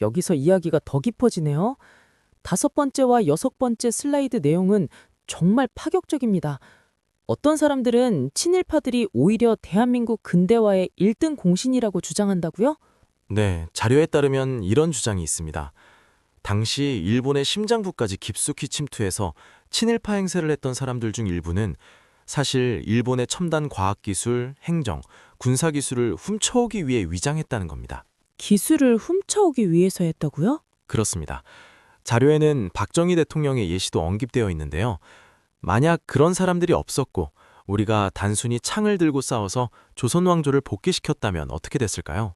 여기서 이야기가 더 깊어지네요. 5번째와 6번째 슬라이드 내용은 정말 파격적입니다. 어떤 사람들은 친일파들이 오히려 대한민국 근대화의 1등 공신이라고 주장한다고요? 네, 자료에 따르면 이런 주장이 있습니다. 당시 일본의 심장부까지 깊숙이 침투해서 친일파 행세를 했던 사람들 중 일부는 사실 일본의 첨단 과학기술, 행정, 군사기술을 훔쳐오기 위해 위장했다는 겁니다. 기술을 훔쳐오기 위해서 했다고요? 그렇습니다. 자료에는 박정희 대통령의 예시도 언급되어 있는데요. 만약 그런 사람들이 없었고 우리가 단순히 창을 들고 싸워서 조선 왕조를 복귀시켰다면 어떻게 됐을까요?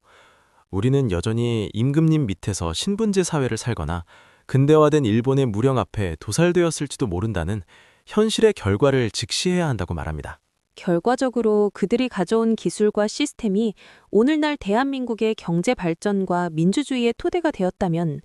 우리는 여전히 임금님 밑에서 신분제 사회를 살거나 근대화된 일본의 무령 앞에 도살되었을지도 모른다는 현실의 결과를 직시해야 한다고 말합니다. 결과적으로 그들이 가져온 기술과 시스템이 오늘날 대한민국의 경제 발전과 민주주의의 토대가 되었다면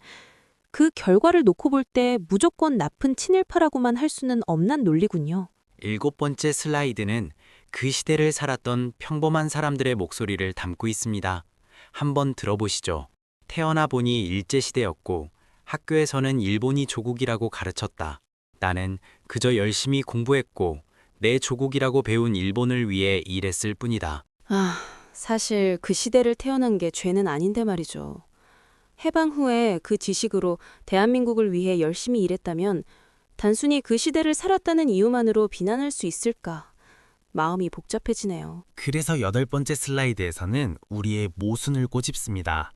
그 결과를 놓고 볼 때 무조건 나쁜 친일파라고만 할 수는 없는 논리군요. 7번째 슬라이드는 그 시대를 살았던 평범한 사람들의 목소리를 담고 있습니다. 한번 들어보시죠. 태어나 보니 일제시대였고 학교에서는 일본이 조국이라고 가르쳤다. 나는 그저 열심히 공부했고 내 조국이라고 배운 일본을 위해 일했을 뿐이다. 사실 그 시대를 태어난 게 죄는 아닌데 말이죠. 해방 후에 그 지식으로 대한민국을 위해 열심히 일했다면 단순히 그 시대를 살았다는 이유만으로 비난할 수 있을까? 마음이 복잡해지네요. 그래서 8번째 슬라이드에서는 우리의 모순을 꼬집습니다.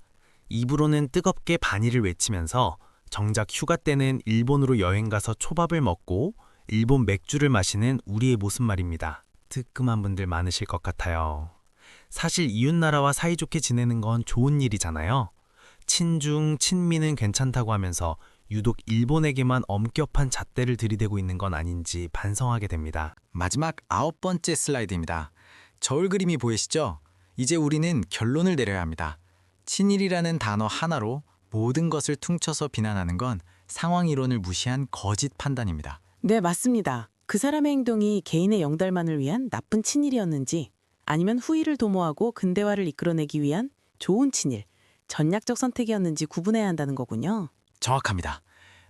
입으로는 뜨겁게 반의를 외치면서 정작 휴가 때는 일본으로 여행 가서 초밥을 먹고 일본 맥주를 마시는 우리의 모습 말입니다. 뜨끔한 분들 많으실 것 같아요. 사실 이웃나라와 사이좋게 지내는 건 좋은 일이잖아요. 친중, 친미는 괜찮다고 하면서 유독 일본에게만 엄격한 잣대를 들이대고 있는 건 아닌지 반성하게 됩니다. 마지막 9번째 슬라이드입니다. 저울 그림이 보이시죠? 이제 우리는 결론을 내려야 합니다. 친일이라는 단어 하나로 모든 것을 퉁쳐서 비난하는 건 상황 이론을 무시한 거짓 판단입니다. 네, 맞습니다. 그 사람의 행동이 개인의 영달만을 위한 나쁜 친일이었는지 아니면 후일을 도모하고 근대화를 이끌어내기 위한 좋은 친일, 전략적 선택이었는지 구분해야 한다는 거군요. 정확합니다.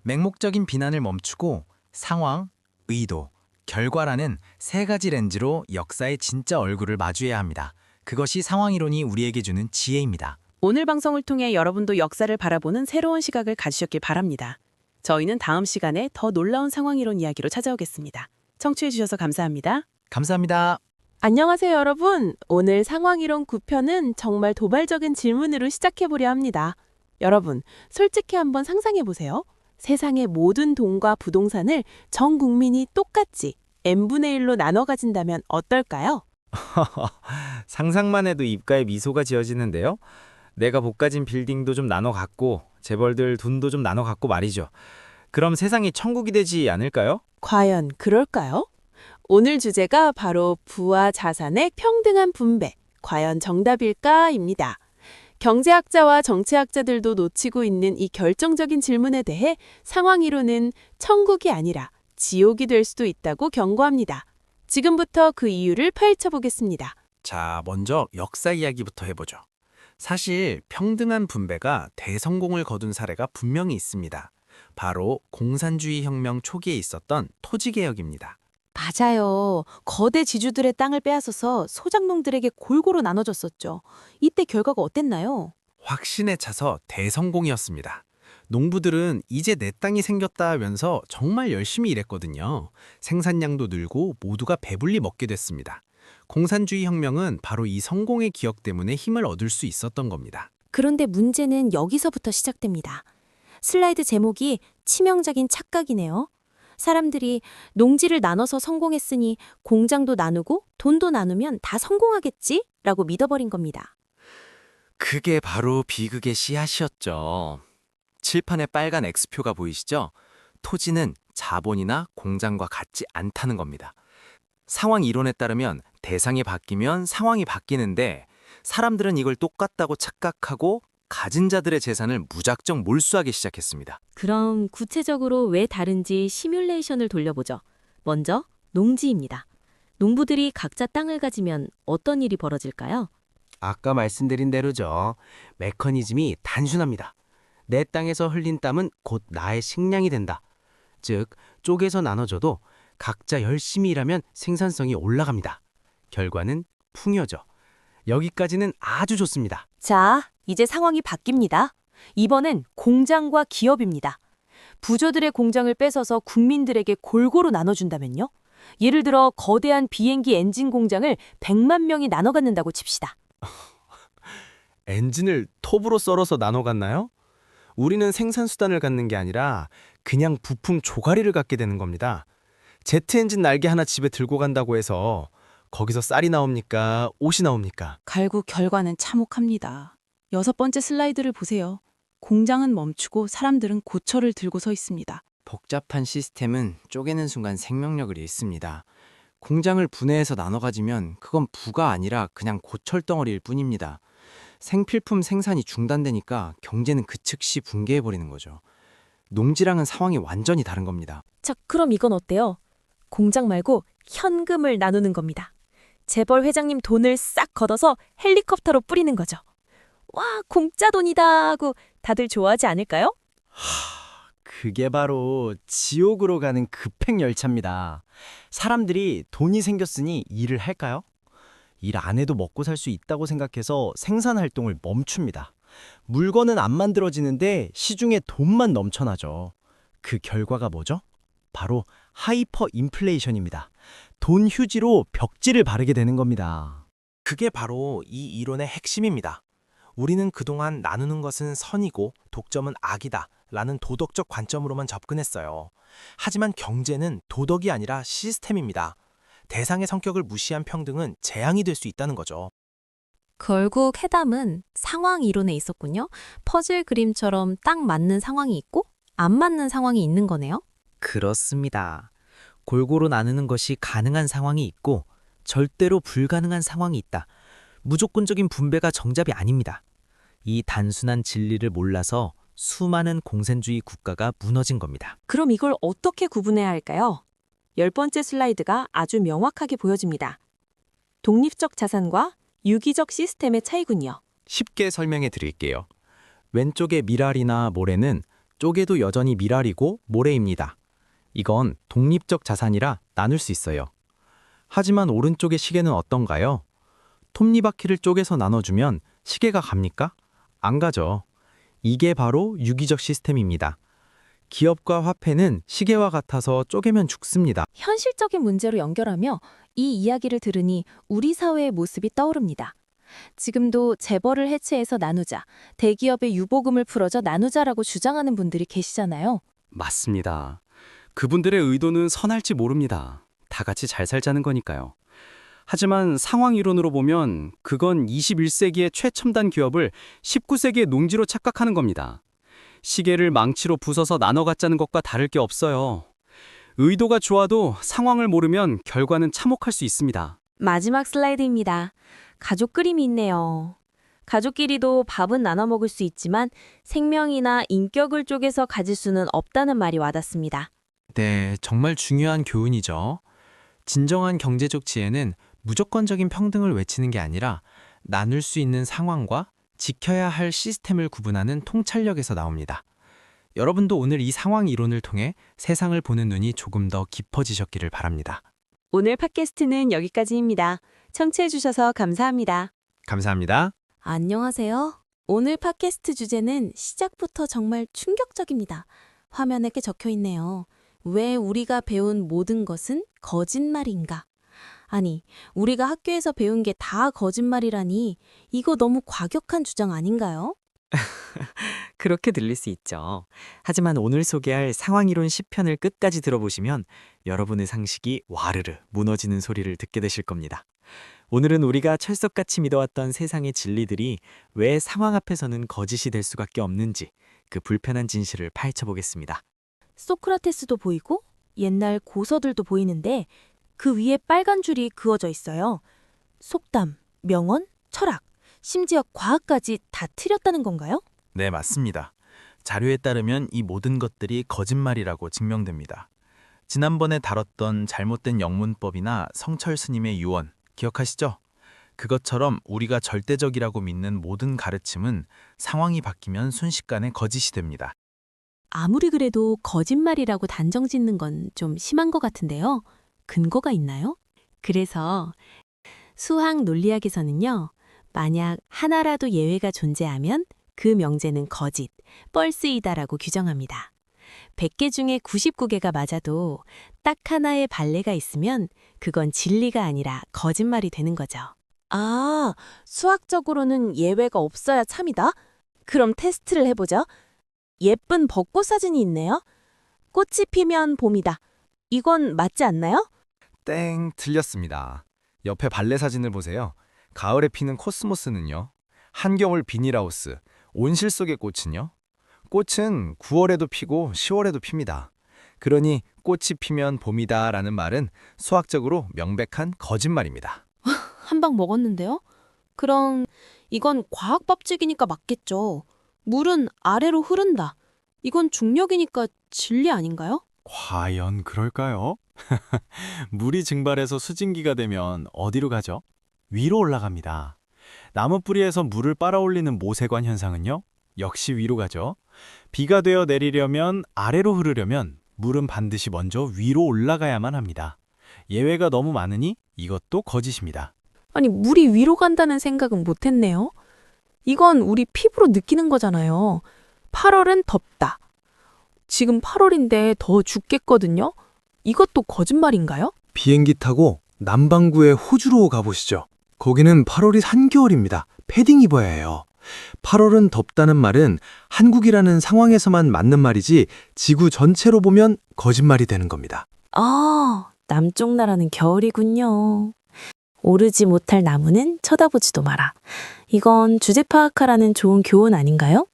맹목적인 비난을 멈추고 상황, 의도, 결과라는 3가지 렌즈로 역사의 진짜 얼굴을 마주해야 합니다. 그것이 상황 이론이 우리에게 주는 지혜입니다. 오늘 방송을 통해 여러분도 역사를 바라보는 새로운 시각을 가지셨길 바랍니다. 저희는 다음 시간에 더 놀라운 상황 이론 이야기로 찾아오겠습니다. 청취해 주셔서 감사합니다. 감사합니다. 안녕하세요, 여러분. 오늘 상황이론 9편은 정말 도발적인 질문으로 시작해보려 합니다. 여러분, 솔직히 한번 상상해보세요. 세상의 모든 돈과 부동산을 전 국민이 똑같이 n분의 1로 나눠 가진다면 어떨까요? 상상만 해도 입가에 미소가 지어지는데요. 내가 복 가진 빌딩도 좀 나눠 갖고 재벌들 돈도 좀 나눠 갖고 말이죠. 그럼 세상이 천국이 되지 않을까요? 과연 그럴까요? 오늘 주제가 바로 부와 자산의 평등한 분배, 과연 정답일까입니다. 경제학자와 정치학자들도 놓치고 있는 이 결정적인 질문에 대해 상황이론은 천국이 아니라 지옥이 될 수도 있다고 경고합니다. 지금부터 그 이유를 파헤쳐 보겠습니다. 자, 먼저 역사 이야기부터 해보죠. 사실 평등한 분배가 대성공을 거둔 사례가 분명히 있습니다. 바로 공산주의 혁명 초기에 있었던 토지개혁입니다. 맞아요. 거대 지주들의 땅을 빼앗아서 소작농들에게 골고루 나눠줬었죠. 이때 결과가 어땠나요? 확신에 차서 대성공이었습니다. 농부들은 이제 내 땅이 생겼다 하면서 정말 열심히 일했거든요. 생산량도 늘고 모두가 배불리 먹게 됐습니다. 공산주의 혁명은 바로 이 성공의 기억 때문에 힘을 얻을 수 있었던 겁니다. 그런데 문제는 여기서부터 시작됩니다. 슬라이드 제목이 치명적인 착각이네요. 사람들이 농지를 나눠서 성공했으니 공장도 나누고 돈도 나누면 다 성공하겠지? 라고 믿어버린 겁니다. 그게 바로 비극의 씨앗이었죠. 칠판에 빨간 X표가 보이시죠? 토지는 자본이나 공장과 같지 않다는 겁니다. 상황 이론에 따르면 대상이 바뀌면 상황이 바뀌는데 사람들은 이걸 똑같다고 착각하고 가진 자들의 재산을 무작정 몰수하기 시작했습니다. 그럼 구체적으로 왜 다른지 시뮬레이션을 돌려보죠. 먼저 농지입니다. 농부들이 각자 땅을 가지면 어떤 일이 벌어질까요? 아까 말씀드린 대로죠. 메커니즘이 단순합니다. 내 땅에서 흘린 땀은 곧 나의 식량이 된다. 즉, 쪼개서 나눠줘도 각자 열심히 일하면 생산성이 올라갑니다. 결과는 풍요죠. 여기까지는 아주 좋습니다. 자, 이제 상황이 바뀝니다. 이번엔 공장과 기업입니다. 부조들의 공장을 뺏어서 국민들에게 골고루 나눠준다면요? 예를 들어 거대한 비행기 엔진 공장을 100만 명이 나눠 갖는다고 칩시다. 엔진을 톱으로 썰어서 나눠 갖나요? 우리는 생산수단을 갖는 게 아니라 그냥 부품 조가리를 갖게 되는 겁니다. 제트 엔진 날개 하나 집에 들고 간다고 해서 거기서 쌀이 나옵니까? 옷이 나옵니까? 결국 결과는 참혹합니다. 6번째 슬라이드를 보세요. 공장은 멈추고 사람들은 고철을 들고 서 있습니다. 복잡한 시스템은 쪼개는 순간 생명력을 잃습니다. 공장을 분해해서 나눠 가지면 그건 부가 아니라 그냥 고철덩어리일 뿐입니다. 생필품 생산이 중단되니까 경제는 그 즉시 붕괴해버리는 거죠. 농지랑은 상황이 완전히 다른 겁니다. 자, 그럼 이건 어때요? 공장 말고 현금을 나누는 겁니다. 재벌 회장님 돈을 싹 걷어서 헬리콥터로 뿌리는 거죠. 와, 공짜 돈이다 하고 다들 좋아하지 않을까요? 그게 바로 지옥으로 가는 급행 열차입니다. 사람들이 돈이 생겼으니 일을 할까요? 일 안 해도 먹고 살 수 있다고 생각해서 생산 활동을 멈춥니다. 물건은 안 만들어지는데 시중에 돈만 넘쳐나죠. 그 결과가 뭐죠? 바로 하이퍼 인플레이션입니다. 돈 휴지로 벽지를 바르게 되는 겁니다. 그게 바로 이 이론의 핵심입니다. 우리는 그동안 나누는 것은 선이고 독점은 악이다 라는 도덕적 관점으로만 접근했어요. 하지만 경제는 도덕이 아니라 시스템입니다. 대상의 성격을 무시한 평등은 재앙이 될 수 있다는 거죠. 결국 해답은 상황 이론에 있었군요. 퍼즐 그림처럼 딱 맞는 상황이 있고 안 맞는 상황이 있는 거네요. 그렇습니다. 골고루 나누는 것이 가능한 상황이 있고 절대로 불가능한 상황이 있다. 무조건적인 분배가 정답이 아닙니다. 이 단순한 진리를 몰라서 수많은 공산주의 국가가 무너진 겁니다. 그럼 이걸 어떻게 구분해야 할까요? 10번째 슬라이드가 아주 명확하게 보여집니다. 독립적 자산과 유기적 시스템의 차이군요. 쉽게 설명해 드릴게요. 왼쪽의 미랄이나 모래는 쪼개도 여전히 미랄이고 모래입니다. 이건 독립적 자산이라 나눌 수 있어요. 하지만 오른쪽의 시계는 어떤가요? 톱니바퀴를 쪼개서 나눠주면 시계가 갑니까? 안 가죠. 이게 바로 유기적 시스템입니다. 기업과 화폐는 시계와 같아서 쪼개면 죽습니다. 현실적인 문제로 연결하며 이 이야기를 들으니 우리 사회의 모습이 떠오릅니다. 지금도 재벌을 해체해서 나누자, 대기업의 유보금을 풀어줘 나누자라고 주장하는 분들이 계시잖아요. 맞습니다. 그분들의 의도는 선할지 모릅니다. 다 같이 잘 살자는 거니까요. 하지만 상황 이론으로 보면 그건 21세기의 최첨단 기업을 19세기의 농지로 착각하는 겁니다. 시계를 망치로 부숴서 나눠 갖자는 것과 다를 게 없어요. 의도가 좋아도 상황을 모르면 결과는 참혹할 수 있습니다. 마지막 슬라이드입니다. 가족 그림이 있네요. 가족끼리도 밥은 나눠 먹을 수 있지만 생명이나 인격을 쪼개서 가질 수는 없다는 말이 와닿습니다. 네, 정말 중요한 교훈이죠. 진정한 경제적 지혜는 무조건적인 평등을 외치는 게 아니라 나눌 수 있는 상황과 지켜야 할 시스템을 구분하는 통찰력에서 나옵니다. 여러분도 오늘 이 상황 이론을 통해 세상을 보는 눈이 조금 더 깊어지셨기를 바랍니다. 오늘 팟캐스트는 여기까지입니다. 청취해주셔서 감사합니다. 감사합니다. 안녕하세요. 오늘 팟캐스트 주제는 시작부터 정말 충격적입니다. 화면에 적혀 있네요. 왜 우리가 배운 모든 것은 거짓말인가? 아니, 우리가 학교에서 배운 게 다 거짓말이라니 이거 너무 과격한 주장 아닌가요? 그렇게 들릴 수 있죠. 하지만 오늘 소개할 상황이론 10편을 끝까지 들어보시면 여러분의 상식이 와르르 무너지는 소리를 듣게 되실 겁니다. 오늘은 우리가 철석같이 믿어왔던 세상의 진리들이 왜 상황 앞에서는 거짓이 될 수밖에 없는지 그 불편한 진실을 파헤쳐보겠습니다. 소크라테스도 보이고 옛날 고서들도 보이는데 그 위에 빨간 줄이 그어져 있어요. 속담, 명언, 철학, 심지어 과학까지 다 틀렸다는 건가요? 네, 맞습니다. 자료에 따르면 이 모든 것들이 거짓말이라고 증명됩니다. 지난번에 다뤘던 잘못된 영문법이나 성철 스님의 유언, 기억하시죠? 그것처럼 우리가 절대적이라고 믿는 모든 가르침은 상황이 바뀌면 순식간에 거짓이 됩니다. 아무리 그래도 거짓말이라고 단정 짓는 건 좀 심한 것 같은데요. 근거가 있나요? 그래서 수학 논리학에서는요, 만약 하나라도 예외가 존재하면 그 명제는 거짓, 뻘스이다라고 규정합니다. 100개 중에 99개가 맞아도 딱 하나의 발레가 있으면 그건 진리가 아니라 거짓말이 되는 거죠. 아, 수학적으로는 예외가 없어야 참이다? 그럼 테스트를 해보죠. 예쁜 벚꽃 사진이 있네요. 꽃이 피면 봄이다. 이건 맞지 않나요? 땡, 틀렸습니다. 옆에 발레 사진을 보세요. 가을에 피는 코스모스는요. 한겨울 비닐하우스, 온실 속의 꽃은요. 꽃은 9월에도 피고 10월에도 핍니다. 그러니 꽃이 피면 봄이다라는 말은 수학적으로 명백한 거짓말입니다. 한 방 먹었는데요? 그럼 이건 과학 법칙이니까 맞겠죠. 물은 아래로 흐른다. 이건 중력이니까 진리 아닌가요? 과연 그럴까요? 물이 증발해서 수증기가 되면 어디로 가죠? 위로 올라갑니다. 나무 뿌리에서 물을 빨아올리는 모세관 현상은요? 역시 위로 가죠. 비가 되어 내리려면 아래로 흐르려면 물은 반드시 먼저 위로 올라가야만 합니다. 예외가 너무 많으니 이것도 거짓입니다. 아니, 물이 위로 간다는 생각은 못했네요. 이건 우리 피부로 느끼는 거잖아요. 8월은 덥다. 지금 8월인데 더 춥겠거든요. 이것도 거짓말인가요? 비행기 타고 남반구의 호주로 가보시죠. 거기는 8월이 한겨울입니다. 패딩 입어야 해요. 8월은 덥다는 말은 한국이라는 상황에서만 맞는 말이지 지구 전체로 보면 거짓말이 되는 겁니다. 아, 남쪽 나라는 겨울이군요. 오르지 못할 나무는 쳐다보지도 마라. 이건 주제 파악하라는 좋은 교훈 아닌가요?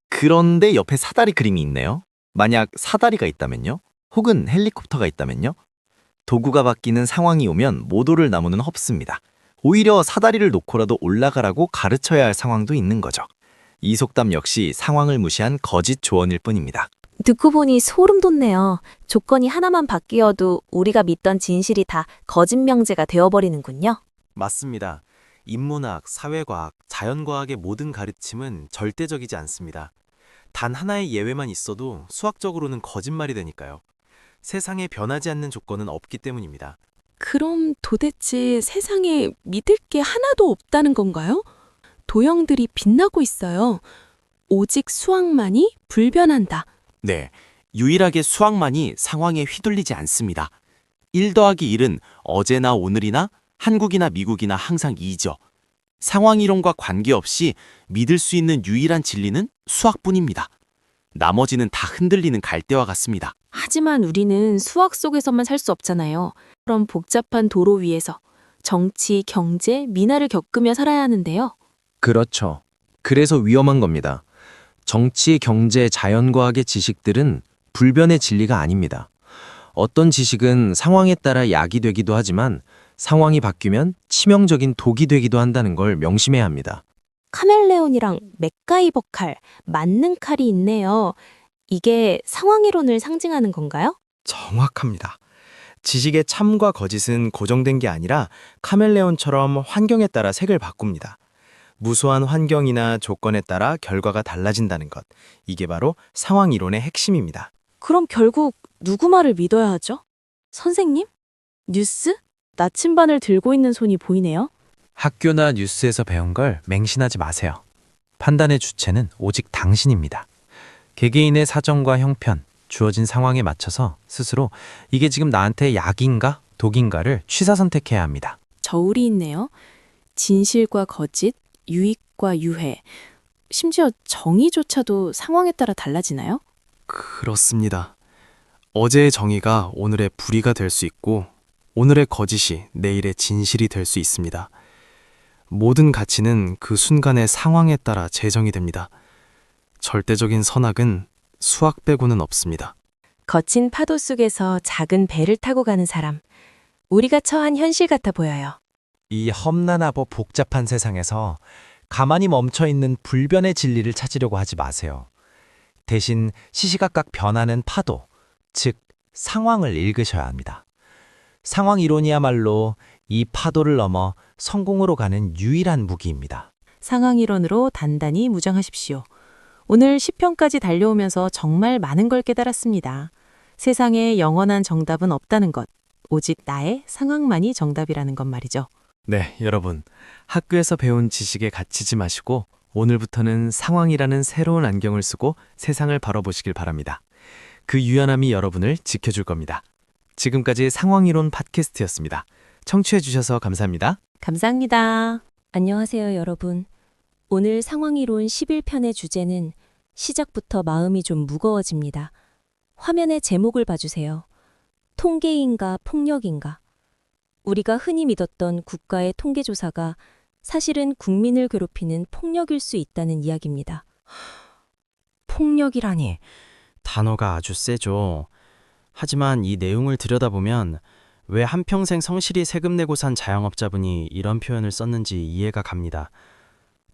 그런데 옆에 사다리 그림이 있네요. 만약 사다리가 있다면요? 혹은 헬리콥터가 있다면요? 도구가 바뀌는 상황이 오면 모도를 나무는 헙습니다. 오히려 사다리를 놓고라도 올라가라고 가르쳐야 할 상황도 있는 거죠. 이 속담 역시 상황을 무시한 거짓 조언일 뿐입니다. 듣고 보니 소름 돋네요. 조건이 하나만 바뀌어도 우리가 믿던 진실이 다 거짓 명제가 되어버리는군요. 맞습니다. 인문학, 사회과학, 자연과학의 모든 가르침은 절대적이지 않습니다. 단 하나의 예외만 있어도 수학적으로는 거짓말이 되니까요. 세상에 변하지 않는 조건은 없기 때문입니다. 그럼 도대체 세상에 믿을 게 하나도 없다는 건가요? 도형들이 빛나고 있어요. 오직 수학만이 불변한다. 네, 유일하게 수학만이 상황에 휘둘리지 않습니다. 1 더하기 1은 어제나 오늘이나 한국이나 미국이나 항상 2죠. 상황이론과 관계없이 믿을 수 있는 유일한 진리는 수학뿐입니다. 나머지는 다 흔들리는 갈대와 같습니다. 하지만 우리는 수학 속에서만 살 수 없잖아요. 그럼 복잡한 도로 위에서 정치, 경제, 민화를 겪으며 살아야 하는데요. 그렇죠. 그래서 위험한 겁니다. 정치, 경제, 자연과학의 지식들은 불변의 진리가 아닙니다. 어떤 지식은 상황에 따라 약이 되기도 하지만 상황이 바뀌면 치명적인 독이 되기도 한다는 걸 명심해야 합니다. 카멜레온이랑 맥가이버 칼, 맞는 칼이 있네요. 이게 상황이론을 상징하는 건가요? 정확합니다. 지식의 참과 거짓은 고정된 게 아니라 카멜레온처럼 환경에 따라 색을 바꿉니다. 무수한 환경이나 조건에 따라 결과가 달라진다는 것. 이게 바로 상황이론의 핵심입니다. 그럼 결국 누구 말을 믿어야 하죠? 선생님? 뉴스? 나침반을 들고 있는 손이 보이네요. 학교나 뉴스에서 배운 걸 맹신하지 마세요. 판단의 주체는 오직 당신입니다. 개개인의 사정과 형편, 주어진 상황에 맞춰서 스스로 이게 지금 나한테 약인가 독인가를 취사 선택해야 합니다. 저울이 있네요. 진실과 거짓, 유익과 유해, 심지어 정의조차도 상황에 따라 달라지나요? 그렇습니다. 어제의 정의가 오늘의 불의가 될 수 있고 오늘의 거짓이 내일의 진실이 될 수 있습니다. 모든 가치는 그 순간의 상황에 따라 재정이 됩니다. 절대적인 선악은 수학 빼고는 없습니다. 거친 파도 속에서 작은 배를 타고 가는 사람. 우리가 처한 현실 같아 보여요. 이 험난하고 복잡한 세상에서 가만히 멈춰있는 불변의 진리를 찾으려고 하지 마세요. 대신 시시각각 변하는 파도, 즉 상황을 읽으셔야 합니다. 상황 이론이야말로 이 파도를 넘어 성공으로 가는 유일한 무기입니다. 상황이론으로 단단히 무장하십시오. 오늘 10편까지 달려오면서 정말 많은 걸 깨달았습니다. 세상에 영원한 정답은 없다는 것, 오직 나의 상황만이 정답이라는 것 말이죠. 네, 여러분. 학교에서 배운 지식에 갇히지 마시고 오늘부터는 상황이라는 새로운 안경을 쓰고 세상을 바라보시길 바랍니다. 그 유연함이 여러분을 지켜줄 겁니다. 지금까지 상황이론 팟캐스트였습니다. 청취해 주셔서 감사합니다. 감사합니다. 안녕하세요, 여러분. 오늘 상황이론 11편의 주제는 시작부터 마음이 좀 무거워집니다. 화면의 제목을 봐주세요. 통계인가 폭력인가? 우리가 흔히 믿었던 국가의 통계조사가 사실은 국민을 괴롭히는 폭력일 수 있다는 이야기입니다. 폭력이라니. 단어가 아주 세죠. 하지만 이 내용을 들여다보면 왜 한평생 성실히 세금 내고 산 자영업자분이 이런 표현을 썼는지 이해가 갑니다.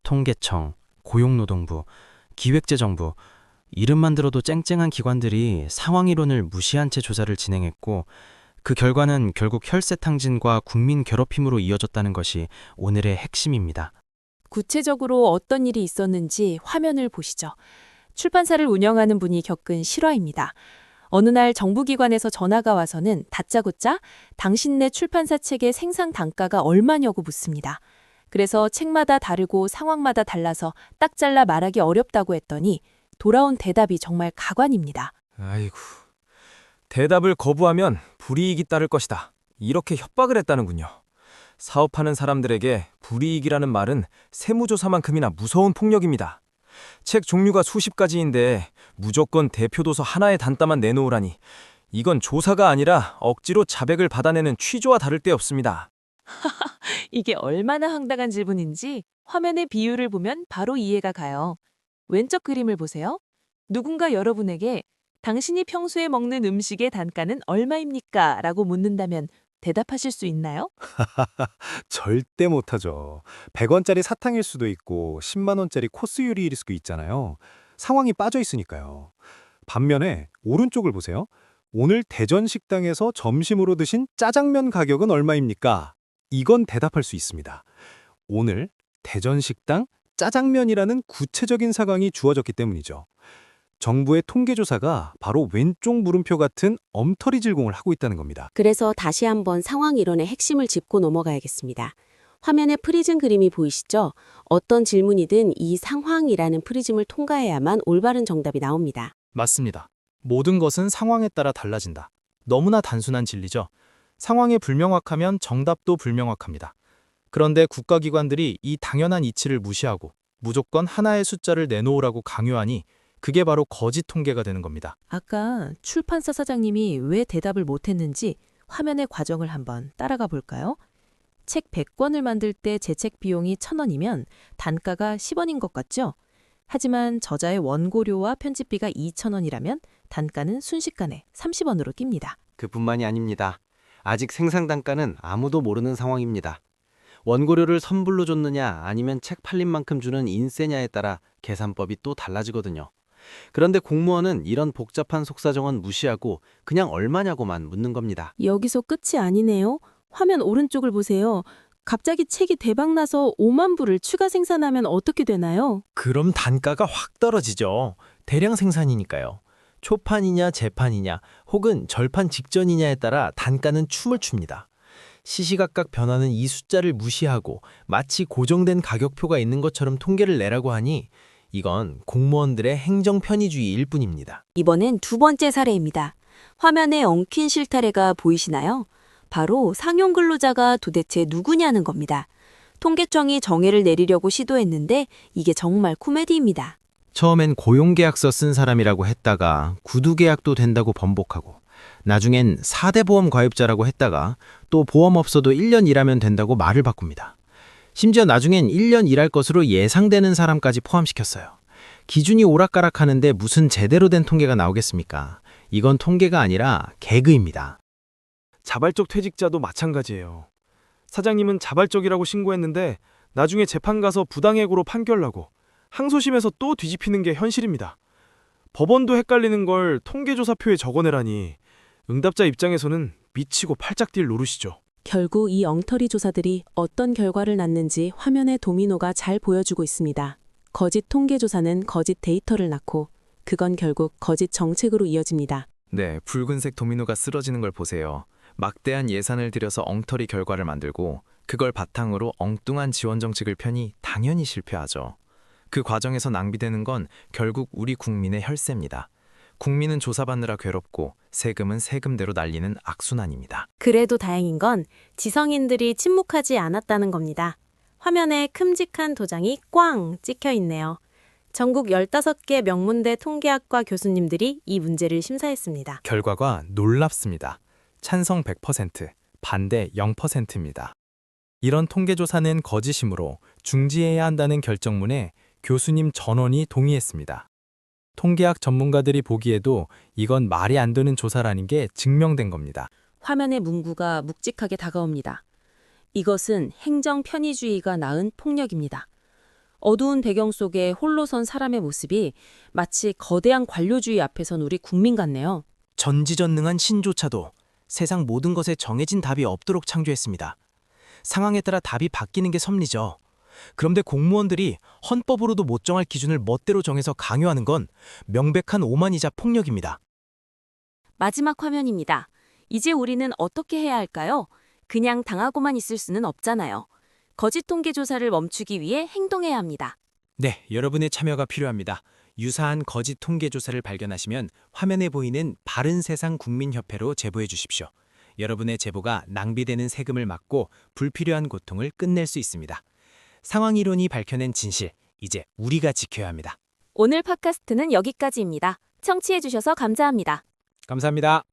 통계청, 고용노동부, 기획재정부, 이름만 들어도 쨍쨍한 기관들이 상황이론을 무시한 채 조사를 진행했고 그 결과는 결국 혈세탕진과 국민 괴롭힘으로 이어졌다는 것이 오늘의 핵심입니다. 구체적으로 어떤 일이 있었는지 화면을 보시죠. 출판사를 운영하는 분이 겪은 실화입니다. 어느 날 정부기관에서 전화가 와서는 다짜고짜 당신네 출판사 책의 생산 단가가 얼마냐고 묻습니다. 그래서 책마다 다르고 상황마다 달라서 딱 잘라 말하기 어렵다고 했더니 돌아온 대답이 정말 가관입니다. 아이고, 대답을 거부하면 불이익이 따를 것이다. 이렇게 협박을 했다는군요. 사업하는 사람들에게 불이익이라는 말은 세무조사만큼이나 무서운 폭력입니다. 책 종류가 수십 가지인데 무조건 대표도서 하나의 단가만 내놓으라니 이건 조사가 아니라 억지로 자백을 받아내는 취조와 다를 데 없습니다. 이게 얼마나 황당한 질문인지 화면의 비율을 보면 바로 이해가 가요. 왼쪽 그림을 보세요. 누군가 여러분에게 당신이 평소에 먹는 음식의 단가는 얼마입니까? 라고 묻는다면 대답하실 수 있나요? 절대 못하죠. 100원짜리 사탕일 수도 있고 10만 원짜리 코스 요리일 수도 있잖아요. 상황이 빠져 있으니까요. 반면에 오른쪽을 보세요. 오늘 대전 식당에서 점심으로 드신 짜장면 가격은 얼마입니까? 이건 대답할 수 있습니다. 오늘 대전 식당 짜장면이라는 구체적인 상황이 주어졌기 때문이죠. 정부의 통계조사가 바로 왼쪽 물음표 같은 엉터리 질공을 하고 있다는 겁니다. 그래서 다시 한번 상황 이론의 핵심을 짚고 넘어가야겠습니다. 화면에 프리즘 그림이 보이시죠? 어떤 질문이든 이 상황이라는 프리즘을 통과해야만 올바른 정답이 나옵니다. 맞습니다. 모든 것은 상황에 따라 달라진다. 너무나 단순한 진리죠. 상황이 불명확하면 정답도 불명확합니다. 그런데 국가기관들이 이 당연한 이치를 무시하고 무조건 하나의 숫자를 내놓으라고 강요하니 그게 바로 거짓 통계가 되는 겁니다. 아까 출판사 사장님이 왜 대답을 못했는지 화면의 과정을 한번 따라가 볼까요? 책 100권을 만들 때 제책 비용이 1,000원이면 단가가 10원인 것 같죠? 하지만 저자의 원고료와 편집비가 2,000원이라면 단가는 순식간에 30원으로 뜁니다. 그뿐만이 아닙니다. 아직 생산 단가는 아무도 모르는 상황입니다. 원고료를 선불로 줬느냐 아니면 책 팔린 만큼 주는 인세냐에 따라 계산법이 또 달라지거든요. 그런데 공무원은 이런 복잡한 속사정은 무시하고 그냥 얼마냐고만 묻는 겁니다. 여기서 끝이 아니네요. 화면 오른쪽을 보세요. 갑자기 책이 대박나서 5만 부를 추가 생산하면 어떻게 되나요? 그럼 단가가 확 떨어지죠. 대량 생산이니까요. 초판이냐 재판이냐 혹은 절판 직전이냐에 따라 단가는 춤을 춥니다. 시시각각 변하는 이 숫자를 무시하고 마치 고정된 가격표가 있는 것처럼 통계를 내라고 하니 이건 공무원들의 행정 편의주의일 뿐입니다. 이번엔 두 번째 사례입니다. 화면에 엉킨 실타래가 보이시나요? 바로 상용 근로자가 도대체 누구냐는 겁니다. 통계청이 정의를 내리려고 시도했는데 이게 정말 코미디입니다. 처음엔 고용계약서 쓴 사람이라고 했다가 구두계약도 된다고 번복하고 나중엔 4대 보험 가입자라고 했다가 또 보험 없어도 1년 일하면 된다고 말을 바꿉니다. 심지어 나중엔 1년 일할 것으로 예상되는 사람까지 포함시켰어요. 기준이 오락가락하는데 무슨 제대로 된 통계가 나오겠습니까? 이건 통계가 아니라 개그입니다. 자발적 퇴직자도 마찬가지예요. 사장님은 자발적이라고 신고했는데 나중에 재판 가서 부당해고로 판결 나고 항소심에서 또 뒤집히는 게 현실입니다. 법원도 헷갈리는 걸 통계조사표에 적어내라니 응답자 입장에서는 미치고 팔짝 뛸 노릇이죠. 결국 이 엉터리 조사들이 어떤 결과를 낳는지 화면의 도미노가 잘 보여주고 있습니다. 거짓 통계조사는 거짓 데이터를 낳고 그건 결국 거짓 정책으로 이어집니다. 네, 붉은색 도미노가 쓰러지는 걸 보세요. 막대한 예산을 들여서 엉터리 결과를 만들고 그걸 바탕으로 엉뚱한 지원 정책을 펴니 당연히 실패하죠. 그 과정에서 낭비되는 건 결국 우리 국민의 혈세입니다. 국민은 조사받느라 괴롭고 세금은 세금대로 날리는 악순환입니다. 그래도 다행인 건 지성인들이 침묵하지 않았다는 겁니다. 화면에 큼직한 도장이 꽝 찍혀 있네요. 전국 15개 명문대 통계학과 교수님들이 이 문제를 심사했습니다. 결과가 놀랍습니다. 찬성 100%, 반대 0%입니다. 이런 통계조사는 거짓이므로 중지해야 한다는 결정문에 교수님 전원이 동의했습니다. 통계학 전문가들이 보기에도 이건 말이 안 되는 조사라는 게 증명된 겁니다. 화면의 문구가 묵직하게 다가옵니다. 이것은 행정 편의주의가 낳은 폭력입니다. 어두운 배경 속에 홀로 선 사람의 모습이 마치 거대한 관료주의 앞에 선 우리 국민 같네요. 전지전능한 신조차도 세상 모든 것에 정해진 답이 없도록 창조했습니다. 상황에 따라 답이 바뀌는 게 섭리죠. 그런데 공무원들이 헌법으로도 못 정할 기준을 멋대로 정해서 강요하는 건 명백한 오만이자 폭력입니다. 마지막 화면입니다. 이제 우리는 어떻게 해야 할까요? 그냥 당하고만 있을 수는 없잖아요. 거짓 통계 조사를 멈추기 위해 행동해야 합니다. 네, 여러분의 참여가 필요합니다. 유사한 거짓 통계 조사를 발견하시면 화면에 보이는 바른세상 국민협회로 제보해 주십시오. 여러분의 제보가 낭비되는 세금을 막고 불필요한 고통을 끝낼 수 있습니다. 상황이론이 밝혀낸 진실, 이제 우리가 지켜야 합니다. 오늘 팟캐스트는 여기까지입니다. 청취해 주셔서 감사합니다. 감사합니다.